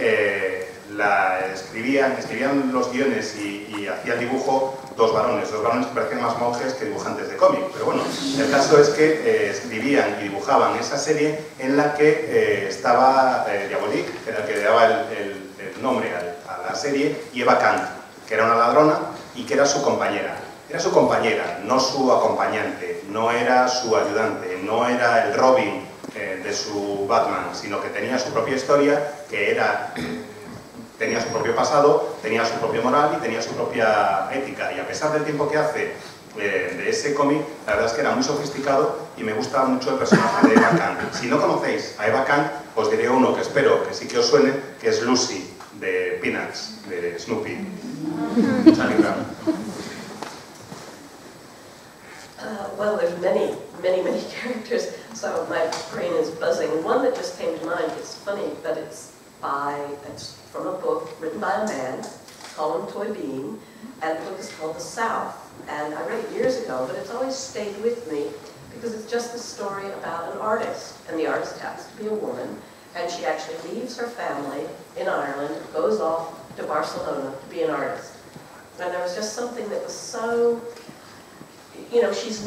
escribían los guiones y hacía el dibujo dos varones que parecían más monjes que dibujantes de cómic, pero bueno, el caso es que escribían y dibujaban esa serie en la que estaba Diabolic, que era el que le daba el nombre a la serie, y Eva Kant, que era una ladrona y que era su compañera. Era su compañera, no su acompañante, no era su ayudante, no era el Robin de su Batman, sino que tenía su propia historia, tenía su propio pasado, tenía su propia moral y tenía su propia ética. Y a pesar del tiempo que hace de ese cómic, la verdad es que era muy sofisticado y me gusta mucho el personaje de Eva Kant. Si no conocéis a Eva Kant, os diré uno que espero que sí que os suene, que es Lucy, de Peanuts, de Snoopy. Charlie Brown. Well, there's many characters, so my brain is buzzing. One that just came to mind, it's funny, but it's from a book written by a man, Colin Toybeen, and the book is called The South. And I read it years ago, but it's always stayed with me because it's just the story about an artist, and the artist happens to be a woman, and she actually leaves her family in Ireland, goes off to Barcelona to be an artist. And there was just something that was so, you know, she's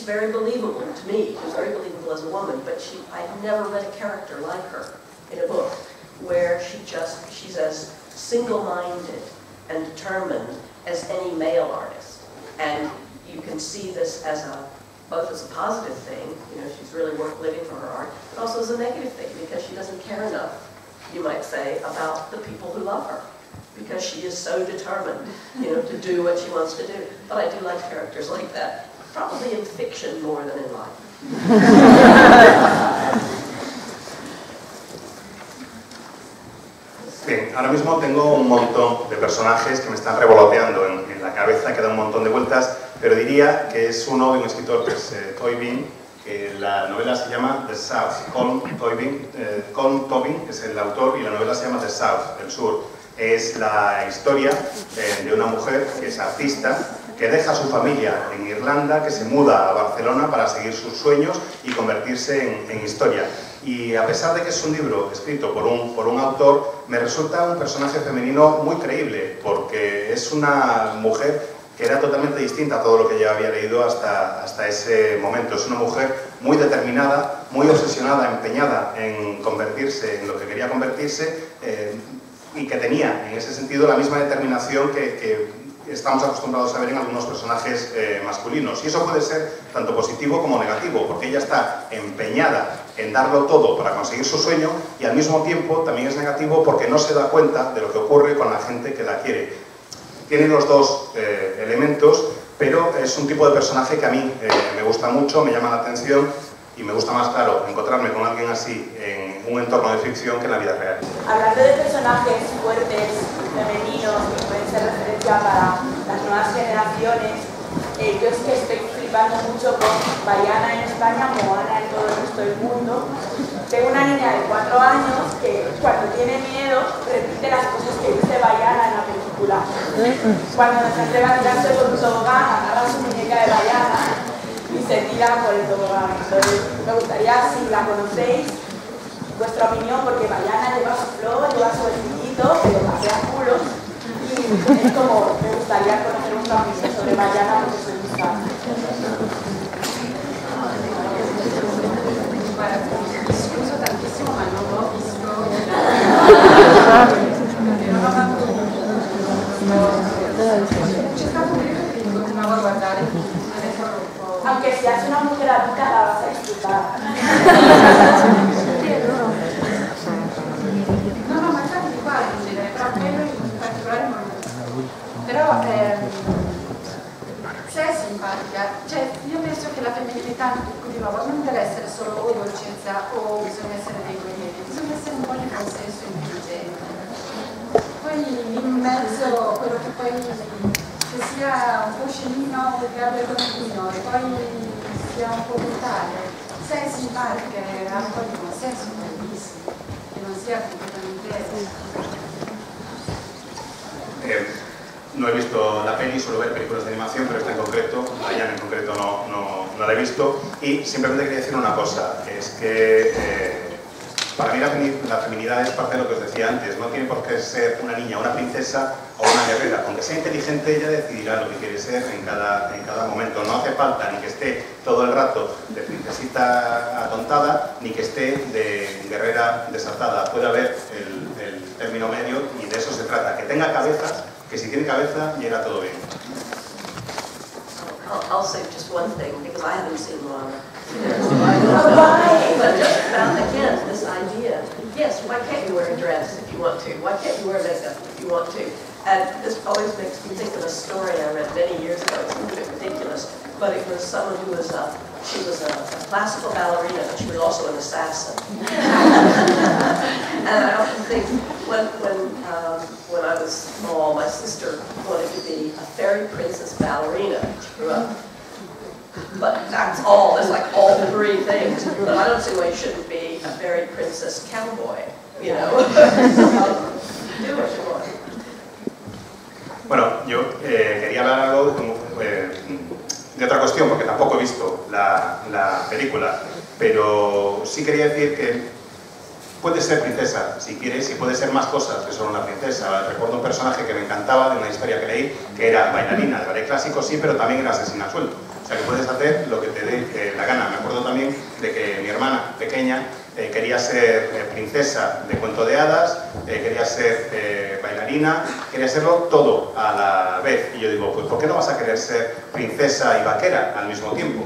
very believable to me. She's very believable as a woman, but I've never read a character like her in a book where she's as single-minded and determined as any male artist. And you can see this as both as a positive thing, you know, she's really worth living for her art, but also as a negative thing because she doesn't care enough, you might say, about the people who love her, because she is so determined, you know, to do what she wants to do. But I do like characters like that, probably in fiction more than in life. Bien, ahora mismo tengo un montón de personajes que me están revoloteando en la cabeza, que da un montón de vueltas, pero diría que es uno de un escritor que es Toybeen, que la novela se llama The South. Colin Toybeen es el autor y la novela se llama The South, el sur. Es la historia de una mujer que es artista, que deja a su familia en Irlanda, que se muda a Barcelona para seguir sus sueños y convertirse en historia. Y a pesar de que es un libro escrito por un autor, me resulta un personaje femenino muy creíble, porque es una mujer que era totalmente distinta a todo lo que yo había leído hasta ese momento. Es una mujer muy determinada, muy obsesionada, empeñada en convertirse en lo que quería convertirse, y que tenía, en ese sentido, la misma determinación que estamos acostumbrados a ver en algunos personajes masculinos. Y eso puede ser tanto positivo como negativo, porque ella está empeñada en darlo todo para conseguir su sueño, y al mismo tiempo también es negativo porque no se da cuenta de lo que ocurre con la gente que la quiere. Tiene los dos elementos, pero es un tipo de personaje que a mí me gusta mucho, me llama la atención, y me gusta más, claro, encontrarme con alguien así en un entorno de ficción que en la vida real. Hablando de personajes fuertes, femeninos, que pueden ser referencia para las nuevas generaciones, yo es que estoy flipando mucho con Bayana en España, Moana en todo el resto del mundo. Tengo una niña de 4 años que cuando tiene miedo repite las cosas que dice Bayana en la película. Cuando nos entrega a tirarse por un tobogán, agarra su muñeca de Bayana y se tira por el tobogán. Entonces, me gustaría, si la conocéis, vuestra opinión, porque Bayana lleva su flor, lleva su vestidito, pero pasea culos. Y es como, me gustaría conocer un camino sobre Bayana porque soy muy fan. Scuso tantissimo, ma non l'ho visto. C'è stato un periodo che continuavo a guardare, Aunque seas una mujer adulta, la vas a disfrutar. No, ma infatti qua in genere, però quello in particolare non lo so. Però se è simpatica, cioè io penso che la femminilità di nuovo non deve essere solo o dolcezza o bisogna essere dei guerrieri, bisogna essere un po' di consenso intelligente. Poi in mezzo quello che poi che sia un po' scemino o che abbia convino e poi sia un po' brutale. Se è simpatica e ha un po' di consenso, bellissimo, che non sia completamente... No he visto la peli, suelo ver películas de animación, pero esta en concreto, Bayana en concreto no la he visto. Y simplemente quería decir una cosa, es que para mí la feminidad es parte de lo que os decía antes. No tiene por qué ser una niña, una princesa o una guerrera. Aunque sea inteligente, ella decidirá lo que quiere ser en cada momento. No hace falta ni que esté todo el rato de princesita atontada, ni que esté de guerrera desatada. Puede haber el término medio y de eso se trata. Que tenga cabeza, que si tiene cabeza llega todo bien. I'll say just one thing, because I haven't seen Moana. But just about, again, this idea, yes, why can't you wear a dress if you want to? Why can't you wear makeup if you want to? And this always makes me think of a story I read many years ago. It's a little bit ridiculous, but it was someone who was she was a classical ballerina, but she was also an assassin. And I often think when I was small, my sister wanted to be a fairy princess ballerina. She grew up. But that's all. There's like all three things. But I don't see why you shouldn't be a fairy princess cowboy. You know, do what you want. Bueno, yo quería hablar algo de otra cuestión, porque tampoco he visto la película, pero sí quería decir que puedes ser princesa si quieres y puedes ser más cosas que solo una princesa. Recuerdo un personaje que me encantaba de una historia que leí, que era bailarina de ballet clásico, sí, pero también era asesina a sueldo. O sea que puedes hacer lo que te dé la gana. Me acuerdo también de que mi hermana pequeña quería ser princesa de cuento de hadas, quería ser bailarina, quería serlo todo a la vez. Y yo digo, pues ¿por qué no vas a querer ser princesa y vaquera al mismo tiempo?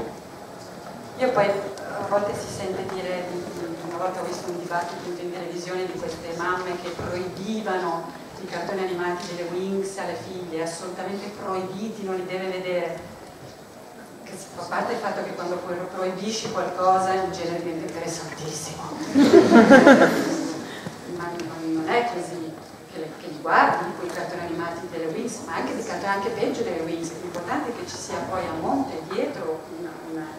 Io poi a volte si sente dire, una volta ho visto un dibattito in televisione di queste mamme che proibivano i cartoni animati delle Winx alle figlie, assolutamente proibiti, non li deve vedere. Che a parte il fatto che quando proibisci qualcosa in genere diventa interessantissimo. Ma non è così, che li guardi quei cartoni animati delle Winx, ma anche anche peggio delle Winx. L'importante è che ci sia poi a monte dietro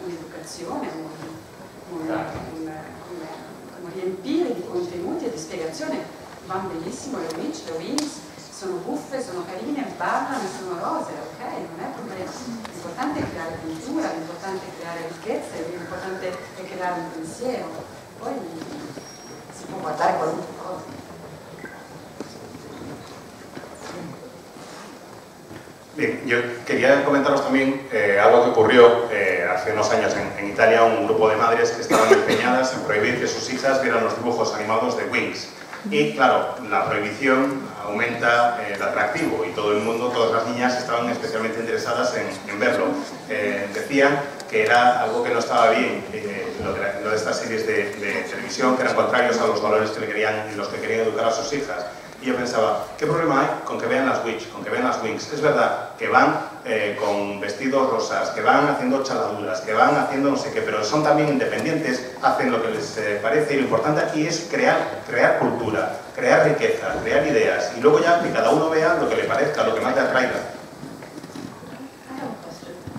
un'educazione, un riempire di contenuti e di spiegazione. Vanno benissimo le Winx, sono buffe, sono carine, ballano, sono rose, ok, non è problema. L'importante è creare cultura, l'importante è creare ricchezze, l'importante è creare un pensiero. Poi si può guardare qualunque cosa. Bien, yo quería comentaros también algo que ocurrió hace unos años en Italia, un grupo de madres que estaban empeñadas en prohibir que sus hijas vieran los dibujos animados de Winx. Y claro, la prohibición aumenta el atractivo y todo el mundo, todas las niñas estaban especialmente interesadas en verlo. Decían que era algo que no estaba bien, lo de estas series de televisión, que eran contrarios a los valores que los que querían educar a sus hijas. Y yo pensaba, ¿qué problema hay con que vean las Winx? Es verdad que van con vestidos rosas, que van haciendo chaladuras, que van haciendo no sé qué, pero son también independientes, hacen lo que les parece, y lo importante aquí es crear cultura, crear riqueza, crear ideas, y luego ya que cada uno vea lo que le parezca, lo que más le atraiga.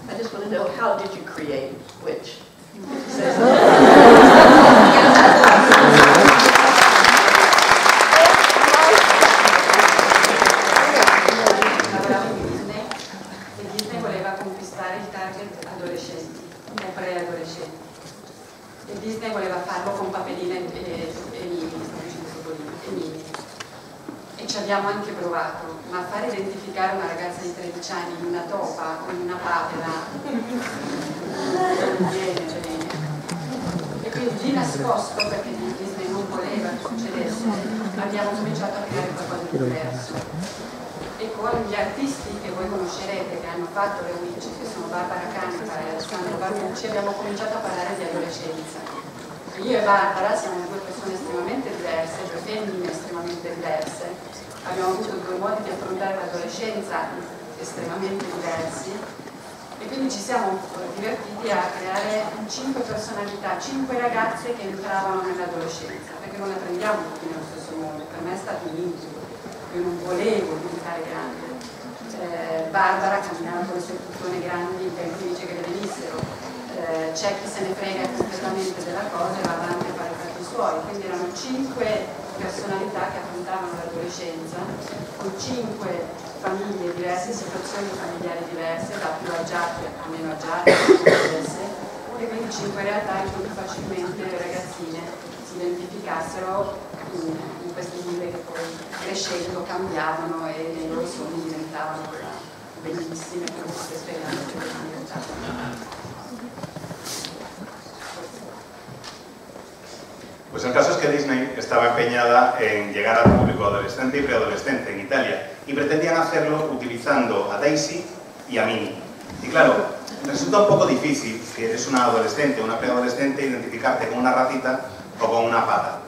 I just want to know, how did you create which? Disney voleva farlo con Papelina e Mini, e ci abbiamo anche provato, ma far identificare una ragazza di 13 anni in una topa o in una papera non viene bene. E quindi di nascosto, perché Disney non voleva che succedesse, abbiamo cominciato a creare qualcosa di diverso. E con gli artisti che voi conoscerete, che hanno fatto le Winx, che sono Barbara Canepa e Alessandro Barbucci, abbiamo cominciato a parlare di adolescenza. Io e Barbara siamo due persone estremamente diverse, due femmine estremamente diverse. Abbiamo avuto due modi di affrontare l'adolescenza estremamente diversi e quindi ci siamo divertiti a creare 5 personalità, 5 ragazze che entravano nell'adolescenza, perché non la prendiamo tutti nello stesso modo. Per me è stato un incubo. Io non volevo diventare grande. Barbara camminava con le sue puttone grandi in tempi dice che le venissero. C'è chi se ne frega completamente della cosa e va avanti a fare i fatti suoi. Quindi erano 5 personalità che affrontavano l'adolescenza con 5 famiglie diverse, situazioni familiari diverse, da più agiate a meno agiate, e quindi 5 realtà in cui facilmente le ragazzine si identificassero in queste linee che poi crescendo cambiavano e nei loro sogni diventavano bellissime con queste esperienze che sono diventate. Pues el caso es que Disney estaba empeñada en llegar al público adolescente y preadolescente en Italia y pretendían hacerlo utilizando a Daisy y a Minnie. Y claro, resulta un poco difícil, si eres una adolescente o una preadolescente, identificarte con una ratita o con una pata.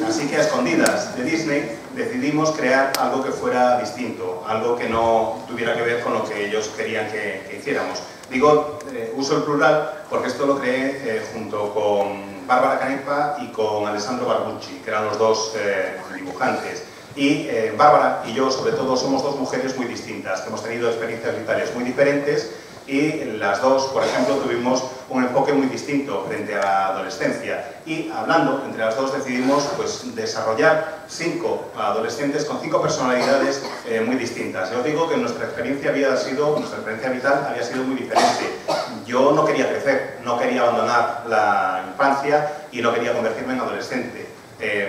Así que a escondidas de Disney decidimos crear algo que fuera distinto, algo que no tuviera que ver con lo que ellos querían que hiciéramos. Digo, uso el plural porque esto lo creé junto con Bárbara Canepa y con Alessandro Barbucci, que eran los dos dibujantes. Y Bárbara y yo, sobre todo, somos dos mujeres muy distintas, que hemos tenido experiencias vitales muy diferentes y las dos, por ejemplo, tuvimos un enfoque muy distinto frente a la adolescencia. Y hablando entre las dos decidimos pues, desarrollar 5 adolescentes con 5 personalidades muy distintas. Yo digo que nuestra experiencia vital había sido muy diferente. Yo no quería crecer, no quería abandonar la infancia y no quería convertirme en adolescente.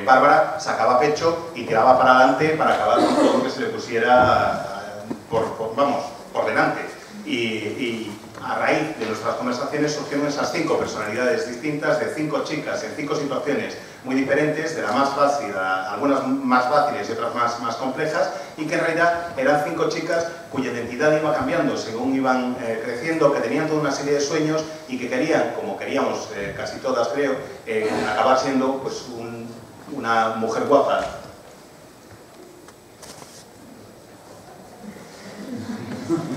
Bárbara sacaba pecho y tiraba para adelante para acabar con todo lo que se le pusiera por delante. Y a raíz de nuestras conversaciones surgieron esas 5 personalidades distintas de 5 chicas en 5 situaciones muy diferentes, de la más fácil a algunas más fáciles y otras más complejas, y que en realidad eran 5 chicas cuya identidad iba cambiando según iban creciendo, que tenían toda una serie de sueños y que querían, como queríamos casi todas creo, acabar siendo pues, una mujer guapa.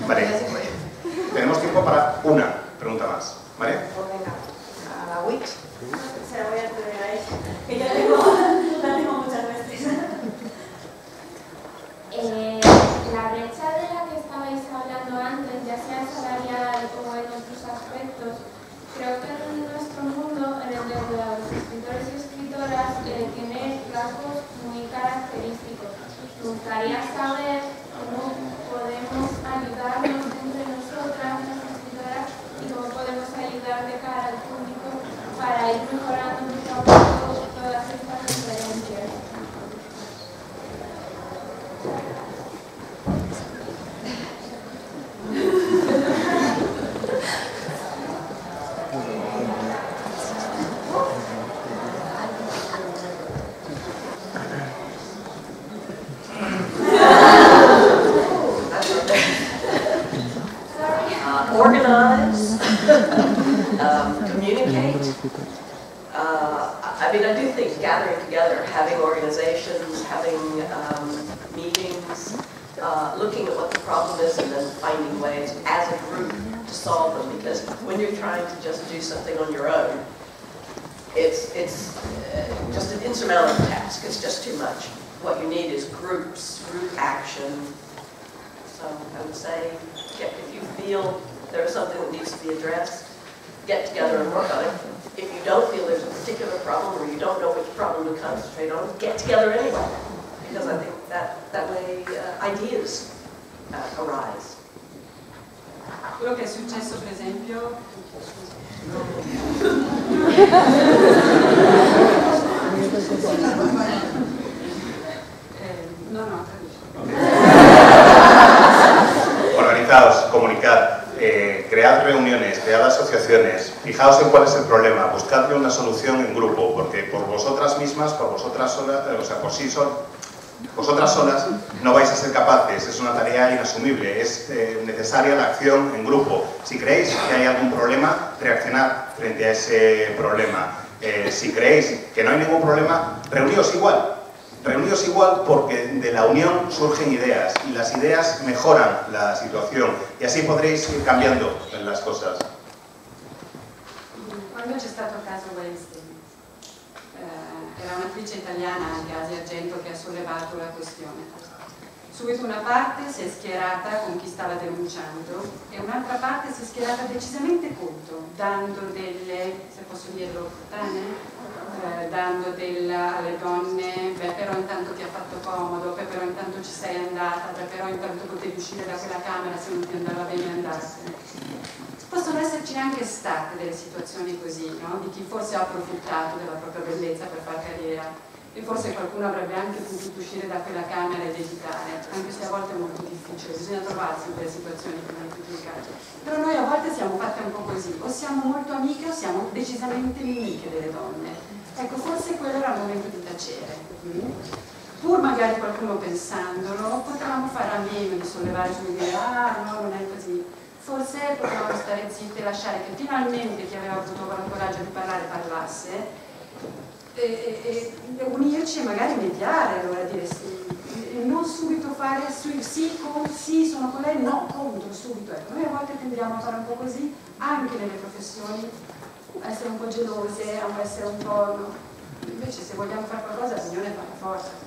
Vale. Tenemos tiempo para una pregunta más, ¿vale? Pues venga, a la Wix. Se la voy a poner a ella, que ya la tengo muchas veces. La brecha de la que estabais hablando antes, ya sea salarial o en otros aspectos, creo que en nuestro mundo, en el de los escritores y escritoras, tiene rasgos muy característicos. Me gustaría saber cómo podemos ayudarnos entre nosotras, las escritoras, y cómo podemos ayudar de cara al público para ir mejorando poco a poco todas estas diferencias. Organize, communicate. I mean, I do think gathering together, having organizations, having meetings, looking at what the problem is and then finding ways as a group to solve them. Because when you're trying to just do something on your own, it's just an insurmountable task. It's just too much. What you need is groups, group action. So I would say, if you feel there's something that needs to be addressed, get together and work on it. If you don't feel there's a particular problem or you don't know which problem to concentrate on, get together anyway. Because I think that way ideas arise. Quello che è successo, per esempio, Organizaos, comunicad, cread reuniones, cread asociaciones, fijaos en cuál es el problema, buscadle una solución en grupo, porque por vosotras mismas, por vosotras solas, vosotras solas no vais a ser capaces, es una tarea inasumible, es necesaria la acción en grupo. Si creéis que hay algún problema, reaccionad frente a ese problema. Si creéis que no hay ningún problema, reuníos igual. Reuníos igual porque de la unión surgen ideas y las ideas mejoran la situación y así podréis ir cambiando las cosas. quando c'è stato il caso Weinstein, era un'attrice italiana, anche Asia Argento, che ha sollevato la questione. Subito una parte si è schierata con chi stava denunciando e un'altra parte si è schierata decisamente contro, dando delle, se posso dirlo, dando alle donne, beh però intanto ti ha fatto comodo, beh però intanto ci sei andata, beh però intanto potevi uscire da quella camera se non ti andava bene andarsene. Possono esserci anche state delle situazioni così, no? Di chi forse ha approfittato della propria bellezza per fare carriera. E forse qualcuno avrebbe anche potuto uscire da quella camera ed evitare, anche se a volte è molto difficile, bisogna trovarsi in quelle situazioni come complicate. Però noi a volte siamo fatte un po' così, o siamo molto amiche o siamo decisamente nemiche delle donne. Ecco, forse quello era il momento di tacere. Pur magari qualcuno pensandolo, potevamo fare a meno di sollevare su e dire ah no, non è così. forse potevano stare zitti e lasciare che finalmente chi aveva avuto il coraggio di parlare parlasse e unirci e magari mediare, allora dire sì, e non subito fare sì, sono con lei, no, contro, subito. Ecco, noi a volte tendiamo a fare un po' così anche nelle professioni, a essere un po' gelose, a essere un po'... Invece se vogliamo fare qualcosa l'unione fa la forza.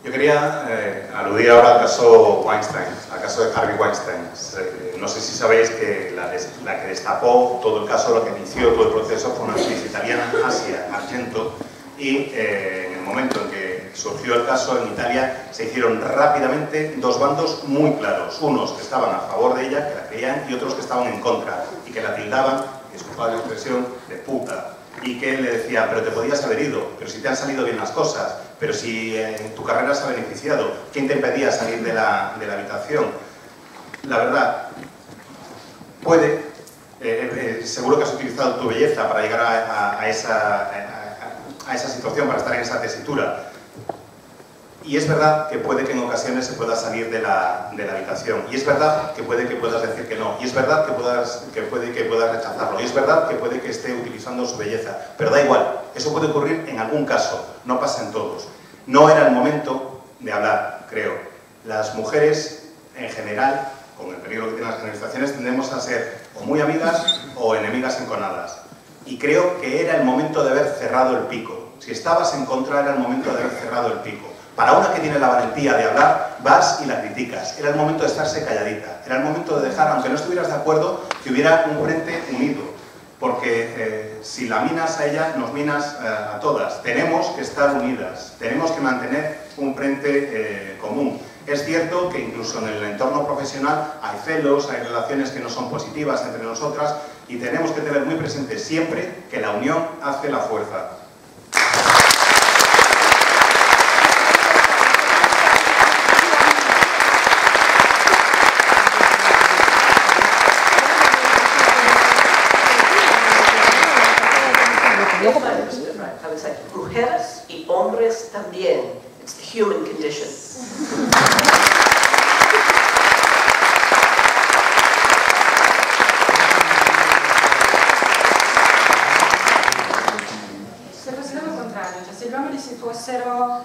Yo quería aludir ahora al caso Weinstein, al caso de Harvey Weinstein. No sé si sabéis que la que destapó todo el caso, la que inició todo el proceso fue una actriz italiana, Asia Argento, y en el momento en que surgió el caso en Italia se hicieron rápidamente dos bandos muy claros, unos que estaban a favor de ella, que la creían, y otros que estaban en contra y que la tildaban, disculpad la expresión, de puta. Y que le decían, pero te podías haber ido, pero si te han salido bien las cosas, pero si tu carrera se ha beneficiado, ¿quién te impedía salir de la habitación? La verdad, puede, seguro que has utilizado tu belleza para llegar a esa situación, para estar en esa tesitura. Y es verdad que puede que en ocasiones se pueda salir de la habitación. Y es verdad que puede que puedas decir que no. Y es verdad que puede que puedas rechazarlo. Y es verdad que puede que esté utilizando su belleza. Pero da igual. Eso puede ocurrir en algún caso. No pasa en todos. No era el momento de hablar, creo. Las mujeres, en general, con el peligro que tienen las generalizaciones, tendemos a ser o muy amigas o enemigas enconadas. Y creo que era el momento de haber cerrado el pico. Si estabas en contra, era el momento de haber cerrado el pico. Para una que tiene la valentía de hablar, vas y la criticas. Era el momento de estarse calladita. Era el momento de dejar, aunque no estuvieras de acuerdo, que hubiera un frente unido. Porque si la minas a ella, nos minas a todas. Tenemos que estar unidas. Tenemos que mantener un frente común. Es cierto que incluso en el entorno profesional hay celos, hay relaciones que no son positivas entre nosotras y tenemos que tener muy presente siempre que la unión hace la fuerza. I would say, mujeres y hombres también. It's the human condition. Se fosse il contrario, cioè se gli uomini si fossero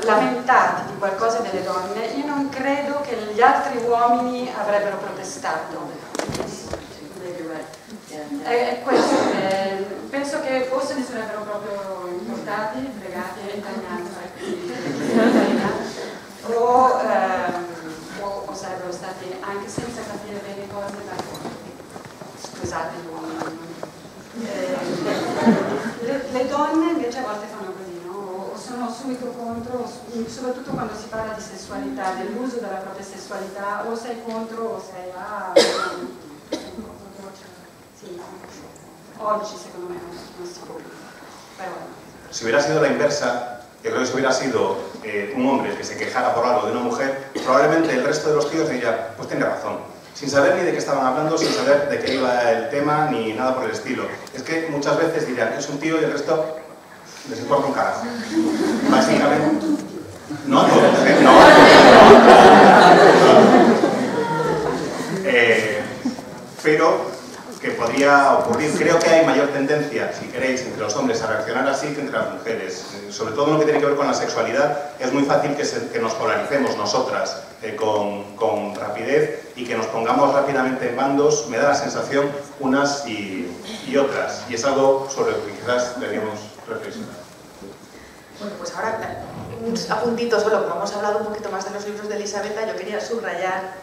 lamentati di qualcosa delle donne, io non credo che gli altri uomini avrebbero protestato. È questo, penso che forse li sarebbero proprio importati, fregati e intagliati o sarebbero stati anche senza capire bene cose d'accordo. Scusate gli uomini. Le donne invece a volte fanno così, no? O sono subito contro, soprattutto quando si parla di sessualità, dell'uso della propria sessualità, o sei contro o sei sí, oggi secondo me non si può. Pero bueno. Si hubiera sido la inversa, yo creo que si hubiera sido un hombre que se quejara por algo de una mujer, probablemente el resto de los tíos diría, pues tiene razón, sin saber ni de qué estaban hablando, sin saber de qué iba el tema, ni nada por el estilo. Es que muchas veces dirían, es un tío y el resto les importa un carajo. Básicamente, no, pero que podría ocurrir. Creo que hay mayor tendencia, si queréis, entre los hombres a reaccionar así que entre las mujeres. Sobre todo en lo que tiene que ver con la sexualidad, es muy fácil que nos polaricemos nosotras con rapidez y que nos pongamos rápidamente en bandos, me da la sensación, unas y otras. Y es algo sobre lo que quizás deberíamos reflexionar. Bueno, pues ahora un apuntito solo, como hemos hablado un poquito más de los libros de Elisabetta, yo quería subrayar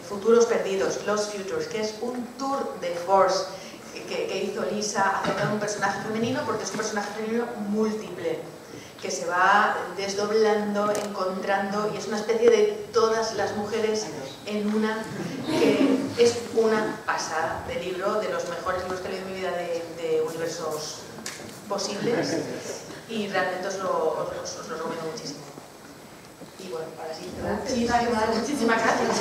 Futuros Perdidos, Lost Futures, que es un tour de force que hizo Lisa acerca de un personaje femenino, porque es un personaje femenino múltiple, que se va desdoblando, encontrando, y es una especie de todas las mujeres en una, que es una pasada de libro, de los mejores libros que he leído en mi vida de universos posibles. Y realmente os lo recomiendo muchísimo. Y bueno, para sí, muchísimas gracias.